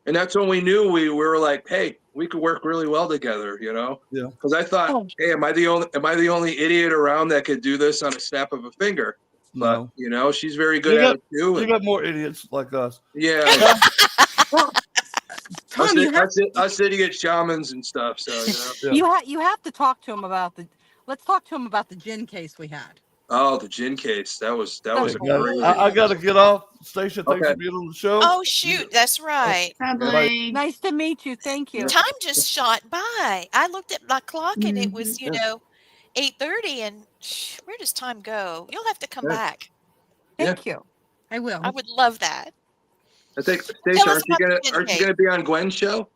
Speaker 3: and that's when we knew we were like, hey, we could work really well together,
Speaker 2: Yeah.
Speaker 3: Because I thought,
Speaker 6: Oh.
Speaker 3: hey, am I the only idiot around that could do this on a snap of a finger? But
Speaker 2: No.
Speaker 3: she's very good
Speaker 2: You
Speaker 3: at it too.
Speaker 2: You
Speaker 3: And,
Speaker 2: got more idiots like us.
Speaker 3: yeah,
Speaker 6: Well, Tom,
Speaker 3: us idiot shamans and stuff. So
Speaker 2: Yeah.
Speaker 6: you have to talk to him about let's talk to him about the gin case we had.
Speaker 3: Oh, the gin case. That was
Speaker 2: Hey,
Speaker 3: a
Speaker 2: guys,
Speaker 3: great.
Speaker 2: I got to get off. Stacia, thanks
Speaker 3: Okay.
Speaker 2: for being on the show.
Speaker 4: Oh shoot, that's right.
Speaker 5: Hi,
Speaker 2: Bye.
Speaker 5: Blaine.
Speaker 6: Nice to meet you. Thank you.
Speaker 4: Time just shot by. I looked at my clock and it was,
Speaker 3: Yeah.
Speaker 4: 8:30, and where does time go? You'll have to come
Speaker 3: Yeah.
Speaker 4: back.
Speaker 6: Thank you. I will.
Speaker 4: I would love that.
Speaker 3: I think
Speaker 4: Tell
Speaker 3: Stacia,
Speaker 4: us about the gin
Speaker 3: aren't you
Speaker 4: case.
Speaker 3: gonna be on Gwen's show?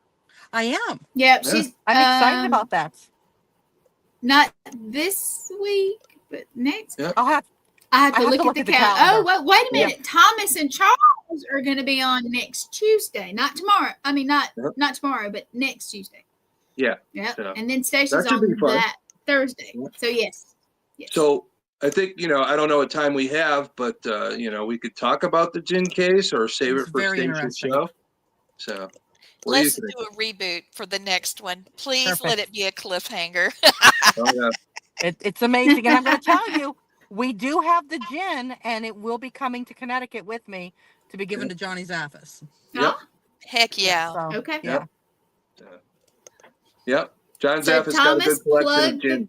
Speaker 6: I am.
Speaker 5: Yep,
Speaker 3: Yeah.
Speaker 5: she's.
Speaker 6: I'm excited about that.
Speaker 5: Not this week, but next.
Speaker 3: Yeah.
Speaker 6: I'll have
Speaker 5: I have to look at the calendar. Oh, wait a
Speaker 6: Yeah.
Speaker 5: minute. Thomas and Charles are going to be on next Tuesday, not tomorrow. I mean, not tomorrow, but next Tuesday.
Speaker 3: Yeah.
Speaker 5: Yep.
Speaker 3: So,
Speaker 5: And then Stacia's
Speaker 3: that should be
Speaker 5: on
Speaker 3: fun.
Speaker 5: that Thursday.
Speaker 3: Yeah.
Speaker 5: So yes.
Speaker 3: So I think I don't know what time we have, but we could talk about the gin case or save
Speaker 6: It's
Speaker 3: it for
Speaker 6: very
Speaker 3: Stacia's
Speaker 6: interesting.
Speaker 3: show. So what do you
Speaker 4: Let's
Speaker 3: think?
Speaker 4: do a reboot for the next one. Please
Speaker 6: Perfect.
Speaker 4: let it be a cliffhanger.
Speaker 3: Oh, yeah.
Speaker 6: It's amazing. And I'm going to tell you, we do have the gin, and it will be coming to Connecticut with me to be given to Johnny Zaffis.
Speaker 3: Yep.
Speaker 4: Heck yeah.
Speaker 6: So,
Speaker 5: Okay.
Speaker 6: yeah.
Speaker 3: Yep. John
Speaker 5: So
Speaker 3: Zaffis got a
Speaker 5: Thomas,
Speaker 3: good collection
Speaker 5: plug
Speaker 3: of gin.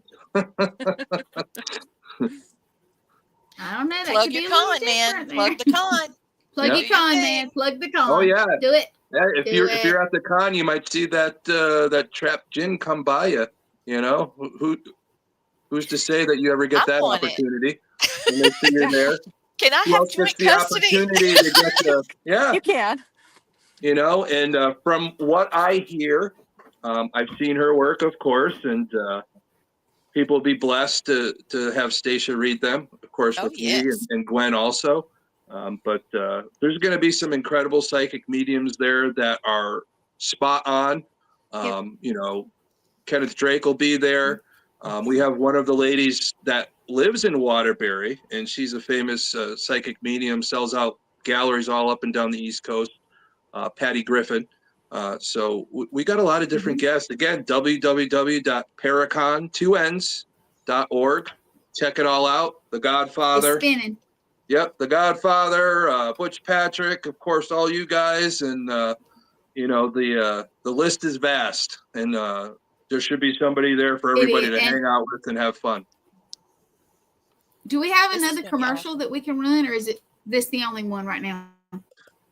Speaker 5: I don't know. That
Speaker 4: Plug
Speaker 5: could be
Speaker 4: your
Speaker 5: a little
Speaker 4: con, man.
Speaker 5: different there.
Speaker 4: Plug the con.
Speaker 5: Plug
Speaker 3: Yeah.
Speaker 5: your con, man. Plug the con.
Speaker 3: Oh, yeah.
Speaker 5: Do it.
Speaker 3: Yeah, if
Speaker 5: Do
Speaker 3: you're
Speaker 5: it.
Speaker 3: if you're at the con, you might see that trapped gin come by you. Who's to say that you ever get
Speaker 4: I
Speaker 3: that
Speaker 4: want it.
Speaker 3: opportunity? And they see you're there.
Speaker 4: Can I
Speaker 3: Who
Speaker 4: have
Speaker 3: else gets
Speaker 4: joint
Speaker 3: the
Speaker 4: custody?
Speaker 3: opportunity to get the
Speaker 6: You can.
Speaker 3: and from what I hear, I've seen her work, of course, and people will be blessed to have Stacia read them, of course,
Speaker 4: Oh,
Speaker 3: with me
Speaker 4: yes.
Speaker 3: and Gwen also. But there's going to be some incredible psychic mediums there that are spot on. Kenneth Drake will be there. We have one of the ladies that lives in Waterbury, and she's a famous psychic medium, sells out galleries all up and down the East Coast. Patty Griffin. So we got a lot of different guests. Again, www.paracon2ns.org. Check it all out. The Godfather.
Speaker 5: It's spinning.
Speaker 3: Yep, The Godfather, Butch Patrick, of course, all you guys, and you know the list is vast, and there should be somebody there for everybody to hang out with and have fun.
Speaker 5: Do we have
Speaker 4: This is
Speaker 5: another
Speaker 4: gonna be
Speaker 5: commercial
Speaker 4: awesome.
Speaker 5: that we can run, or is it this the only one right now?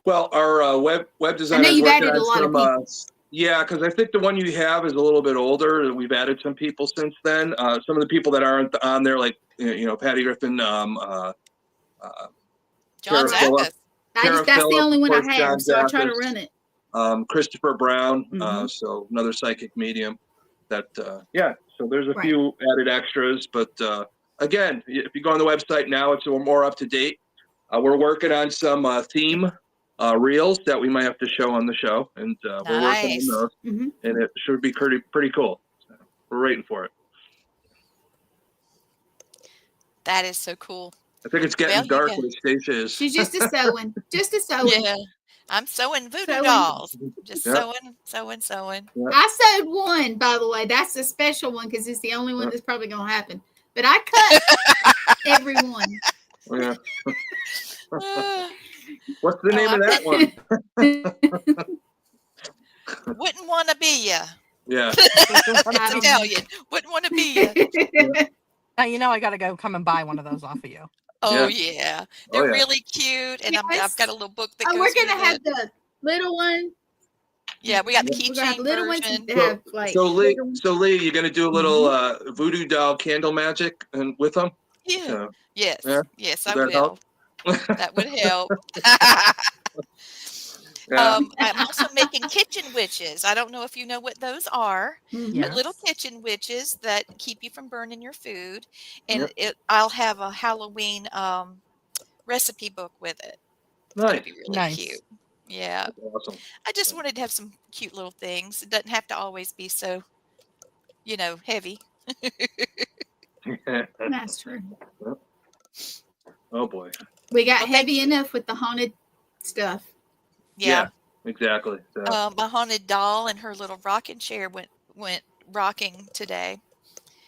Speaker 3: Well, our web designer.
Speaker 5: you've added a lot of people.
Speaker 3: Yeah, because I think the one you have is a little bit older. We've added some people since then. Some of the people that aren't on there, like Patty Griffin,
Speaker 4: John
Speaker 3: Tara
Speaker 4: Zappis.
Speaker 5: That's the
Speaker 3: Phillip,
Speaker 5: only one I
Speaker 3: of course, John
Speaker 5: have, so I try to
Speaker 3: Zappis.
Speaker 5: run it.
Speaker 3: Christopher Brown,
Speaker 5: Mhm.
Speaker 3: so another psychic medium. That so there's a
Speaker 5: Right.
Speaker 3: few added extras, but again, if you go on the website now, it's more up to date. We're working on some theme reels that we might have to show on the show, and we're working
Speaker 4: Nice.
Speaker 3: on those,
Speaker 5: Mhm.
Speaker 3: and it should be pretty cool. So we're waiting for it.
Speaker 4: That is so cool.
Speaker 3: I think it's getting
Speaker 4: Well, you
Speaker 3: dark
Speaker 4: got-
Speaker 3: where Stacia is.
Speaker 5: She's just a sewing, just a sewing.
Speaker 4: Yeah. I'm sewing voodoo
Speaker 5: Sewing.
Speaker 4: dolls. Just
Speaker 3: Yep.
Speaker 4: sewing.
Speaker 5: I sewed one, by the way. That's a special one because it's the only one that's probably going to happen. But I cut every one.
Speaker 3: Oh, yeah.
Speaker 4: Uh,
Speaker 3: What's the name of that one?
Speaker 4: wouldn't want to be ya.
Speaker 3: Yeah.
Speaker 4: It's
Speaker 5: don't know.
Speaker 4: Italian. Wouldn't want to be ya.
Speaker 6: Now you know I got to go come and buy one of those off of you.
Speaker 4: Oh yeah,
Speaker 3: Oh,
Speaker 4: they're
Speaker 3: yeah.
Speaker 4: really cute, and I've
Speaker 5: Yes.
Speaker 4: got a little book that
Speaker 5: Oh,
Speaker 4: goes
Speaker 5: we're going to
Speaker 4: with
Speaker 5: have
Speaker 4: it.
Speaker 5: the little one.
Speaker 4: Yeah, we got the
Speaker 5: We're going to have
Speaker 4: keychain
Speaker 5: little ones
Speaker 4: version.
Speaker 5: that have like.
Speaker 3: So Lee,
Speaker 5: bigger-
Speaker 3: you're gonna do a little voodoo doll candle magic and with them?
Speaker 4: Yeah.
Speaker 3: So,
Speaker 4: Yes.
Speaker 3: Yeah.
Speaker 4: Yes,
Speaker 3: Would
Speaker 4: I
Speaker 3: that
Speaker 4: will.
Speaker 3: help?
Speaker 4: That would help.
Speaker 3: Yeah.
Speaker 4: I'm also making kitchen witches. I don't know if you know what those are,
Speaker 5: Mhm.
Speaker 6: Yeah.
Speaker 4: but little kitchen witches that keep you from burning your food. And
Speaker 3: Yep.
Speaker 4: I'll have a Halloween recipe book with it. It's going
Speaker 3: Nice.
Speaker 4: to be really
Speaker 6: Nice.
Speaker 4: cute. Yeah.
Speaker 3: Awesome.
Speaker 4: I just wanted to have some cute little things. It doesn't have to always be so, heavy.
Speaker 5: That's true.
Speaker 3: Oh boy.
Speaker 5: We got
Speaker 4: Well, thank
Speaker 5: heavy
Speaker 4: you.
Speaker 5: enough with the haunted stuff.
Speaker 4: Yeah.
Speaker 3: Exactly. So,
Speaker 4: My haunted doll and her little rocking chair went rocking today.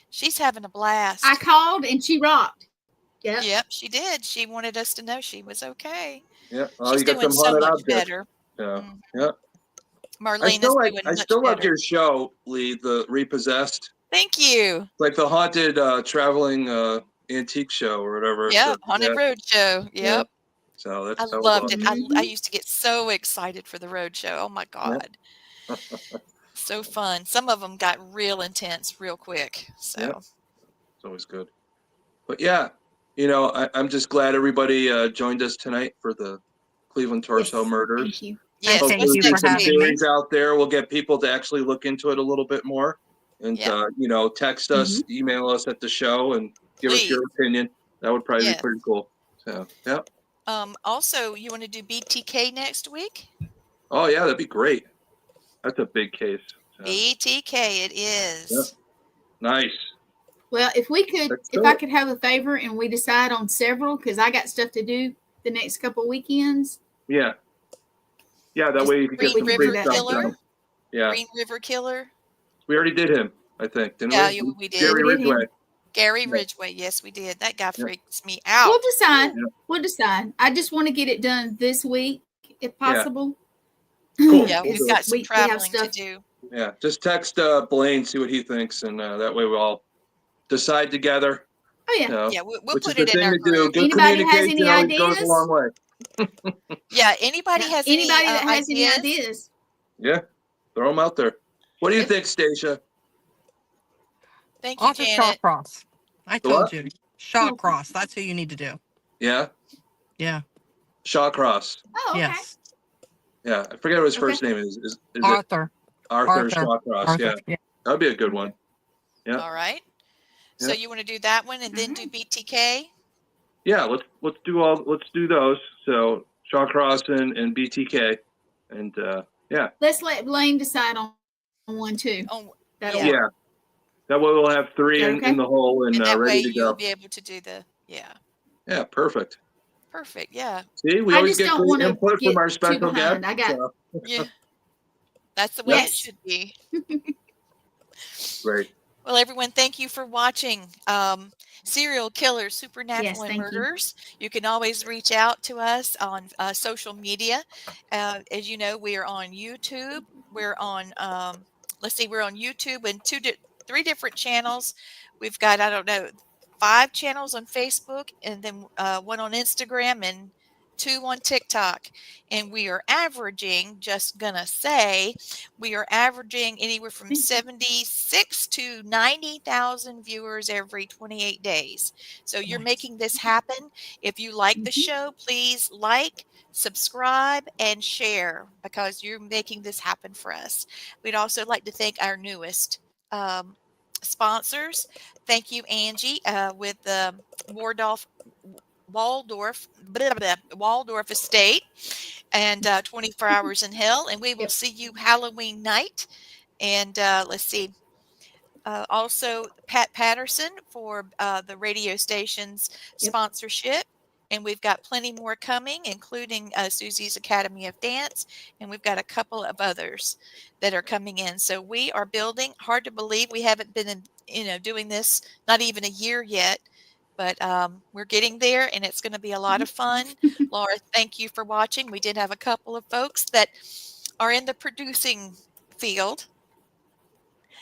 Speaker 4: She's having a blast.
Speaker 5: I called and she rocked. Yep.
Speaker 4: Yep, she did. She wanted us to know she was okay.
Speaker 3: yeah. Oh,
Speaker 4: She's
Speaker 3: you got
Speaker 4: doing
Speaker 3: some
Speaker 4: so
Speaker 3: haunted
Speaker 4: much
Speaker 3: objects.
Speaker 4: better.
Speaker 3: So,
Speaker 4: Mhm.
Speaker 3: yeah.
Speaker 4: Marlene is doing
Speaker 3: I
Speaker 4: much
Speaker 3: still love
Speaker 4: better.
Speaker 3: your show, Lee, the Repossessed.
Speaker 4: Thank you.
Speaker 3: It's like the haunted traveling antique show or whatever.
Speaker 4: Yep,
Speaker 3: So,
Speaker 4: Haunted Road Show.
Speaker 3: Yeah.
Speaker 4: Yep.
Speaker 3: So
Speaker 4: I
Speaker 3: that was
Speaker 4: loved
Speaker 3: awesome.
Speaker 4: it. I
Speaker 5: Mhm.
Speaker 4: used to get so excited for the road show. Oh my God. So fun. Some of them got real intense real quick. So
Speaker 3: Yep. It's always good. But yeah, I'm just glad everybody joined us tonight for the Cleveland Torso
Speaker 5: Yes.
Speaker 3: Murders.
Speaker 5: Thank you.
Speaker 4: yes,
Speaker 6: Thank
Speaker 4: what's
Speaker 6: you for
Speaker 4: next
Speaker 3: some
Speaker 6: having
Speaker 4: week?
Speaker 6: me.
Speaker 3: theories out there. We'll get people to actually look into it a little bit more, and
Speaker 4: Yeah.
Speaker 3: text us, email us at the show, and give us your opinion. That would probably
Speaker 4: Yes.
Speaker 3: be pretty cool. So yeah.
Speaker 4: Also, you want to do BTK next week?
Speaker 3: Oh yeah, that'd be great. That's a big case. So,
Speaker 4: BTK it is.
Speaker 3: nice.
Speaker 5: Well, if
Speaker 3: Let's do
Speaker 5: I
Speaker 3: it.
Speaker 5: could have a favor and we decide on several, because I got stuff to do the next couple weekends.
Speaker 3: Yeah. Yeah, that way you can get
Speaker 4: Green
Speaker 3: some
Speaker 5: River
Speaker 3: free
Speaker 4: River
Speaker 3: stuff
Speaker 4: Killer.
Speaker 3: done. Yeah,
Speaker 4: Green River Killer.
Speaker 3: we already did him, I think, didn't
Speaker 4: Yeah,
Speaker 3: we?
Speaker 4: we did.
Speaker 3: Gary
Speaker 5: We did him.
Speaker 3: Ridgway.
Speaker 4: Gary
Speaker 3: Yeah.
Speaker 4: Ridgway. Yes, we did. That guy
Speaker 3: Yeah.
Speaker 4: freaks me
Speaker 5: We'll
Speaker 4: out.
Speaker 5: decide.
Speaker 3: Yeah.
Speaker 5: We'll decide. I just want to get it done this week, if possible.
Speaker 3: Cool.
Speaker 4: Yeah,
Speaker 3: We'll
Speaker 4: we've
Speaker 3: do
Speaker 4: got
Speaker 3: it.
Speaker 4: some
Speaker 5: We have
Speaker 4: traveling to
Speaker 5: stuff.
Speaker 4: do.
Speaker 3: Yeah, just text Blaine, see what he thinks, and that way we'll all decide together.
Speaker 5: Oh yeah.
Speaker 3: So,
Speaker 4: Yeah, we'll
Speaker 3: which is
Speaker 4: put
Speaker 3: the
Speaker 4: it in
Speaker 3: thing
Speaker 4: our
Speaker 3: to do.
Speaker 4: group.
Speaker 3: Good
Speaker 5: Anybody has
Speaker 3: communication
Speaker 5: any
Speaker 3: always goes a
Speaker 5: ideas?
Speaker 3: long way.
Speaker 4: Yeah, anybody has
Speaker 5: Anybody
Speaker 4: any
Speaker 5: that has any
Speaker 4: ideas?
Speaker 5: ideas?
Speaker 3: Yeah, throw them out there. What do you
Speaker 4: Yep.
Speaker 3: think, Stacia?
Speaker 4: Thank you,
Speaker 6: Author
Speaker 4: Janet.
Speaker 6: Shawcross. I
Speaker 3: The
Speaker 6: told
Speaker 3: what?
Speaker 6: you. Shawcross. That's who you need to do.
Speaker 3: Yeah,
Speaker 6: Yeah.
Speaker 3: Shawcross.
Speaker 5: Oh, okay.
Speaker 6: Yes.
Speaker 3: Yeah, I forget what his
Speaker 5: Okay.
Speaker 3: first name is. Is it
Speaker 6: Arthur.
Speaker 3: Arthur Shawcross?
Speaker 6: Arthur.
Speaker 3: Yeah, that'd be a good one. Yeah.
Speaker 4: All right. So
Speaker 3: Yeah.
Speaker 4: you want to do that one and then do BTK?
Speaker 3: Yeah, let's do those. So Shawcross and BTK, and yeah,
Speaker 5: Let's let Blaine decide on one too.
Speaker 4: Oh,
Speaker 5: That'll
Speaker 4: Yeah.
Speaker 5: work.
Speaker 3: That way we'll have 3
Speaker 5: Okay.
Speaker 3: in the hole and,
Speaker 4: And that way
Speaker 3: ready to
Speaker 4: you'll
Speaker 3: go.
Speaker 4: be able to do the, yeah.
Speaker 3: Yeah, perfect.
Speaker 4: Perfect. Yeah.
Speaker 3: See, we
Speaker 5: I
Speaker 3: always
Speaker 5: just
Speaker 3: get
Speaker 5: don't
Speaker 3: great
Speaker 5: wanna
Speaker 3: input
Speaker 5: get
Speaker 3: from our
Speaker 5: too
Speaker 3: special guests.
Speaker 5: behind. I got
Speaker 3: So,
Speaker 4: Yeah. That's the way
Speaker 5: Yes.
Speaker 4: it should be.
Speaker 3: great.
Speaker 4: Well, everyone, thank you for watching Serial Killers, Supernatural,
Speaker 5: Yes,
Speaker 4: and
Speaker 5: thank you.
Speaker 4: Murderers. You can always reach out to us on social media. As you know, we are on YouTube. We're on, let's see, we're on YouTube and 3 different channels. We've got, I don't know, 5 channels on Facebook, and then 1 on Instagram and 2 on TikTok. And we are averaging, just gonna say, we are averaging anywhere from 76 to 90,000 viewers every 28 days. So you're
Speaker 5: Nice.
Speaker 4: making this happen. If you like the
Speaker 5: Mhm.
Speaker 4: show, please like, subscribe, and share, because you're making this happen for us. We'd also like to thank our newest sponsors. Thank you, Angie, with the Waldorf Estate and 24 Hours in Hell. And we will
Speaker 5: Yep.
Speaker 4: see you Halloween night. And let's see. Also, Pat Patterson for the radio station's
Speaker 5: Yep.
Speaker 4: sponsorship. And we've got plenty more coming, including Susie's Academy of Dance. And we've got a couple of others that are coming in. So we are building. Hard to believe we haven't been doing this not even a year yet. But we're getting there, and it's going to be a lot of fun. Laura, thank you for watching. We did have a couple of folks that are in the producing field.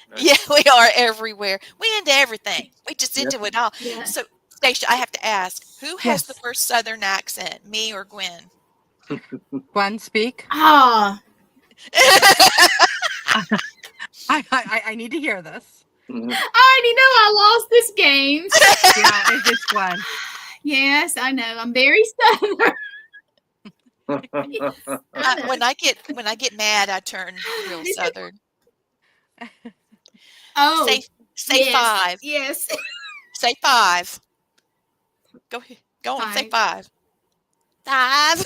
Speaker 3: Nice.
Speaker 4: Yeah, we are everywhere. We into everything. We just
Speaker 3: Yep.
Speaker 4: into it all.
Speaker 5: Yeah.
Speaker 4: So, Stacia, I have to ask, who has
Speaker 6: Yes.
Speaker 4: the worst Southern accent, me or Gwen?
Speaker 6: Gwen, speak.
Speaker 5: Ah,
Speaker 6: I need to hear this.
Speaker 3: Mhm.
Speaker 5: I already know I lost this game.
Speaker 6: Yeah, it's Gwen.
Speaker 5: Yes, I know. I'm very Southern. I know.
Speaker 4: When I get mad, I turn real Southern.
Speaker 5: Oh,
Speaker 4: Say
Speaker 5: yes,
Speaker 4: 5.
Speaker 5: Yes.
Speaker 4: Say 5. Go ahead. Go on. Say 5. 5.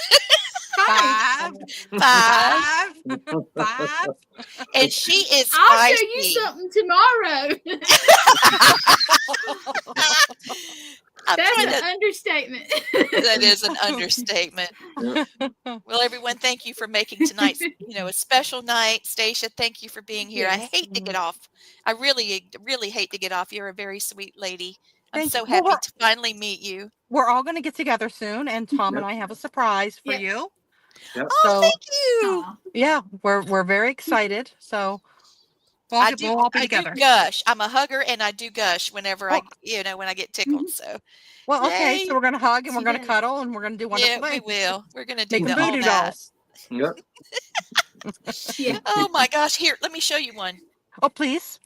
Speaker 5: Hi.
Speaker 6: 5,
Speaker 4: 5.
Speaker 6: 5.
Speaker 4: And she is
Speaker 5: I'll show
Speaker 4: spicy.
Speaker 5: you something tomorrow.
Speaker 4: I'm
Speaker 5: That's
Speaker 4: trying
Speaker 5: an
Speaker 4: to.
Speaker 5: understatement.
Speaker 4: That is an understatement. Well, everyone, thank you for making tonight's, a special night. Stacia, thank you for being here.
Speaker 5: Yes.
Speaker 4: I hate to get off. I really, really hate to get off. You're a very sweet lady. I'm
Speaker 6: Thank
Speaker 4: so
Speaker 6: you. Well,
Speaker 4: happy to finally meet you.
Speaker 6: We're all going to get together soon, and Tom and
Speaker 3: Yep.
Speaker 6: I have a surprise for
Speaker 5: Yep.
Speaker 6: you.
Speaker 3: Yep.
Speaker 4: Oh,
Speaker 6: So,
Speaker 4: thank you.
Speaker 5: Aw.
Speaker 6: yeah, we're very excited. So we'll all be
Speaker 4: I do
Speaker 6: together.
Speaker 4: gush. I'm a hugger, and I do gush whenever
Speaker 6: Well,
Speaker 4: when I get tickled. So,
Speaker 6: Well, okay,
Speaker 4: yay.
Speaker 6: so we're going to hug, and we're
Speaker 5: She
Speaker 6: going to
Speaker 5: does.
Speaker 6: cuddle, and we're going to do wonderful
Speaker 4: Yeah, we
Speaker 6: things.
Speaker 4: will. We're gonna do
Speaker 6: Make them
Speaker 4: all
Speaker 6: voodoo
Speaker 4: that.
Speaker 6: dolls.
Speaker 3: Yep.
Speaker 5: Yeah.
Speaker 4: Oh my gosh! Here, let me show you one.
Speaker 6: Oh, please.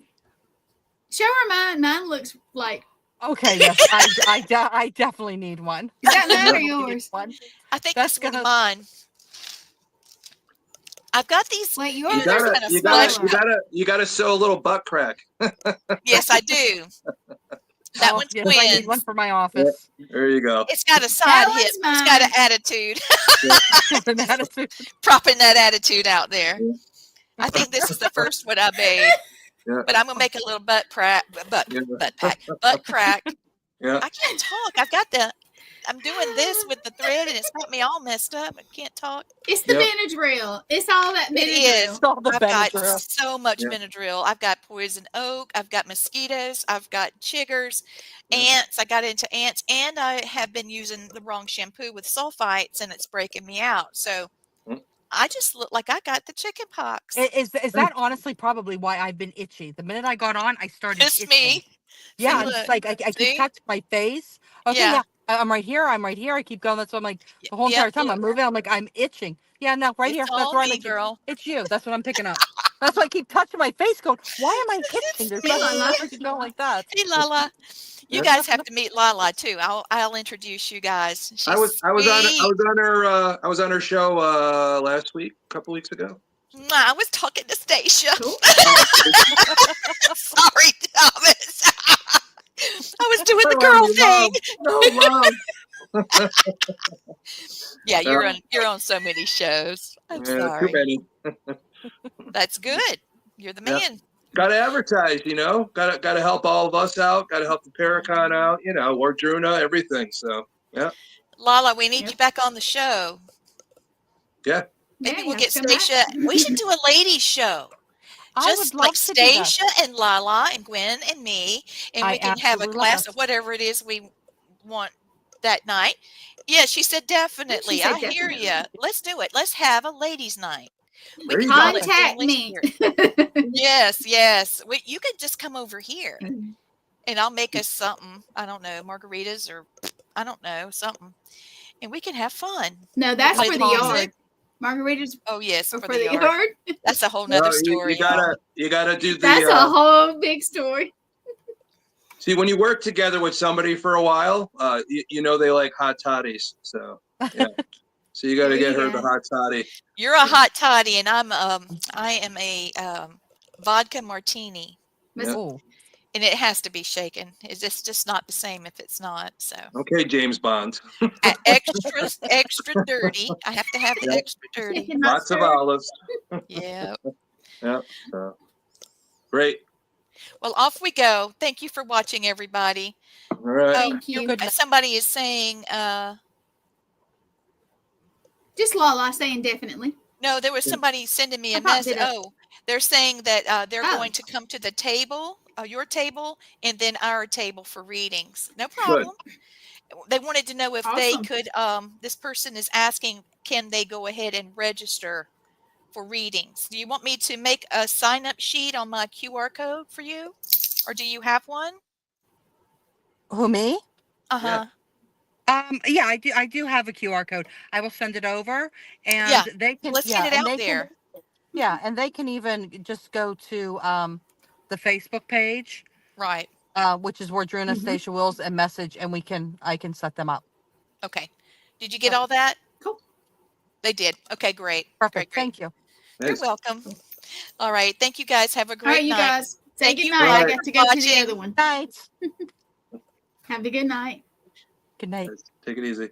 Speaker 5: Show her mine. Mine looks like.
Speaker 6: Okay, yes, I definitely need one.
Speaker 5: Is that mine or
Speaker 6: Definitely need
Speaker 5: yours?
Speaker 6: one.
Speaker 4: I think
Speaker 6: That's
Speaker 4: this one's
Speaker 6: gonna-
Speaker 4: mine. I've got these.
Speaker 5: Wait,
Speaker 3: You
Speaker 5: yours
Speaker 4: there's
Speaker 5: are
Speaker 3: gotta,
Speaker 4: kind of
Speaker 3: you gotta,
Speaker 4: splash
Speaker 3: you gotta, you gotta sew a little butt crack.
Speaker 4: Yes, I do. That one's
Speaker 6: yes, I need one
Speaker 4: Gwen's.
Speaker 6: for my office.
Speaker 3: There you go.
Speaker 4: It's got a side
Speaker 5: one's
Speaker 4: hip. It's got an
Speaker 5: mine.
Speaker 4: attitude.
Speaker 6: An attitude.
Speaker 4: Propping that attitude out there.
Speaker 3: Yeah.
Speaker 4: I think this is the first one I made.
Speaker 3: Yeah.
Speaker 4: But I'm gonna make a little butt crack. Butt crack.
Speaker 3: Yeah.
Speaker 4: I can't talk. I'm doing this with the thread, and it's got me all messed up. I can't talk.
Speaker 5: It's the
Speaker 3: Yep.
Speaker 5: Benadryl. It's all that
Speaker 4: It
Speaker 5: Benadryl.
Speaker 4: is.
Speaker 6: All the
Speaker 4: I've got
Speaker 6: Benadryl.
Speaker 4: so much
Speaker 3: Yeah.
Speaker 4: Benadryl. I've got poison oak. I've got mosquitoes. I've got chiggers,
Speaker 3: Yeah.
Speaker 4: ants. I got into ants, and I have been using the wrong shampoo with sulfites, and it's breaking me out. So
Speaker 3: Mm.
Speaker 4: I just look like I got the chicken pox.
Speaker 6: Is that honestly probably why I've been itchy? The minute I got on, I started
Speaker 4: It's
Speaker 6: itching.
Speaker 4: me.
Speaker 6: Yeah,
Speaker 4: See,
Speaker 6: it's
Speaker 4: look.
Speaker 6: like I
Speaker 4: See?
Speaker 6: keep touching my face. Okay,
Speaker 4: Yeah.
Speaker 6: yeah. I'm right here. I'm right here. I keep going. That's what I'm like the whole entire
Speaker 4: Yep,
Speaker 6: time.
Speaker 4: look.
Speaker 6: I'm moving. I'm like, I'm itching. Yeah, no, right here.
Speaker 4: It's
Speaker 6: That's
Speaker 4: all
Speaker 6: where I'm
Speaker 4: me,
Speaker 6: itching.
Speaker 4: girl.
Speaker 6: It's you. That's what I'm picking up. That's why I keep touching my face going, why am I itching? There's
Speaker 4: me.
Speaker 6: nothing wrong with going like that.
Speaker 4: Hey, Lala. You
Speaker 3: Yeah.
Speaker 4: guys have to meet Lala too. I'll introduce you guys. She's
Speaker 3: I was on
Speaker 4: sweet.
Speaker 3: I was on her show last week, a couple weeks ago.
Speaker 4: Mwah, I was talking to Stacia.
Speaker 5: Cool.
Speaker 4: Sorry, Thomas. I was doing the
Speaker 3: Oh,
Speaker 4: girl
Speaker 3: wow.
Speaker 4: thing.
Speaker 3: Oh, wow.
Speaker 4: Yeah, you're on so many shows. I'm
Speaker 3: Yeah, too
Speaker 4: sorry.
Speaker 3: many.
Speaker 4: That's good. You're the
Speaker 3: Yeah.
Speaker 4: man.
Speaker 3: Got to advertise, got to help all of us out. Got to help the Paracon out, Wardruna, everything. So, yeah.
Speaker 4: Lala, we need
Speaker 5: Yep.
Speaker 4: you back on the show.
Speaker 3: Yeah.
Speaker 4: Maybe
Speaker 5: Yeah,
Speaker 4: we'll
Speaker 5: you
Speaker 4: get
Speaker 5: have to come back.
Speaker 4: Stacia. We should do a ladies show.
Speaker 6: I would
Speaker 4: Just
Speaker 6: love
Speaker 4: like
Speaker 6: to do that.
Speaker 4: Stacia and Lala and Gwen and me, and
Speaker 6: I
Speaker 4: we can have a
Speaker 6: absolutely love
Speaker 4: glass
Speaker 6: that.
Speaker 4: of whatever it is we want that night. Yeah, she said definitely.
Speaker 5: said
Speaker 4: I hear
Speaker 5: definitely.
Speaker 4: you. Let's do it. Let's have a ladies' night. We
Speaker 3: There
Speaker 4: can
Speaker 3: you go.
Speaker 4: call it
Speaker 5: Contact
Speaker 4: Family
Speaker 5: me.
Speaker 4: Spirit. Yes, yes. You could just come over here, and I'll make us something. I don't know, margaritas or I don't know something, and we can have fun.
Speaker 5: No, that's
Speaker 4: Play
Speaker 5: for
Speaker 4: the
Speaker 5: the
Speaker 4: music.
Speaker 5: yard. Margaritas
Speaker 4: Oh yes,
Speaker 5: are
Speaker 4: for
Speaker 5: for
Speaker 4: the
Speaker 5: the
Speaker 4: yard.
Speaker 5: yard.
Speaker 4: That's a whole
Speaker 3: No,
Speaker 4: nother
Speaker 3: you
Speaker 4: story, y'all.
Speaker 3: gotta do the.
Speaker 5: That's a whole big story.
Speaker 3: See, when you work together with somebody for a while, they like hot toddies. So, yeah. So you got to
Speaker 5: There
Speaker 3: get
Speaker 5: you
Speaker 3: her
Speaker 5: go.
Speaker 3: the hot toddy.
Speaker 4: You're a hot toddy, and I am a vodka martini,
Speaker 3: Yeah.
Speaker 6: Oh,
Speaker 4: and it has to be shaken. It's just not the same if it's not. So
Speaker 3: Okay, James Bond.
Speaker 4: extra dirty. I have to have the
Speaker 3: Yeah.
Speaker 4: extra dirty.
Speaker 5: Chicken
Speaker 3: Lots of
Speaker 5: mustard.
Speaker 3: olives.
Speaker 4: Yeah.
Speaker 3: Yeah. So, great.
Speaker 4: Well, off we go. Thank you for watching, everybody.
Speaker 3: All right.
Speaker 5: Thank you.
Speaker 6: good.
Speaker 4: Somebody is saying,
Speaker 5: Just Lala saying definitely.
Speaker 4: no, there was somebody sending me
Speaker 5: I
Speaker 4: a
Speaker 5: popped
Speaker 4: message.
Speaker 5: it up.
Speaker 4: Oh, they're saying that they're
Speaker 5: Oh.
Speaker 4: going to come to the table, your table, and then our table for readings. No
Speaker 3: Good.
Speaker 4: problem. They wanted to know if they
Speaker 5: Awesome.
Speaker 4: could, this person is asking, can they go ahead and register for readings? Do you want me to make a sign up sheet on my QR code for you? Or do you have one?
Speaker 6: Who, me?
Speaker 4: Uh-huh.
Speaker 6: Yeah, I do have a QR code. I will send it over, and
Speaker 4: Yeah.
Speaker 6: they can.
Speaker 4: Let's
Speaker 6: Yeah,
Speaker 4: get it
Speaker 6: and
Speaker 4: out
Speaker 6: they
Speaker 4: there.
Speaker 6: can. Yeah, and they can even just go to the Facebook page,
Speaker 4: Right.
Speaker 6: which is Wardruna,
Speaker 5: Mhm.
Speaker 6: Stacia Wills, and message, and I can set them up.
Speaker 4: Okay. Did you get all that?
Speaker 5: Cool.
Speaker 4: They did. Okay, great.
Speaker 6: Perfect.
Speaker 4: Great.
Speaker 6: Thank you.
Speaker 4: You're
Speaker 3: Nice.
Speaker 4: welcome. All right. Thank you guys. Have a
Speaker 5: All right,
Speaker 4: great
Speaker 5: you
Speaker 4: night.
Speaker 5: guys. Say
Speaker 4: Thank
Speaker 5: good
Speaker 4: you
Speaker 5: night.
Speaker 3: for
Speaker 5: I got to go to the
Speaker 4: watching.
Speaker 5: other one.
Speaker 6: Night.
Speaker 5: Have a good night.
Speaker 6: Good night.
Speaker 3: Take it easy.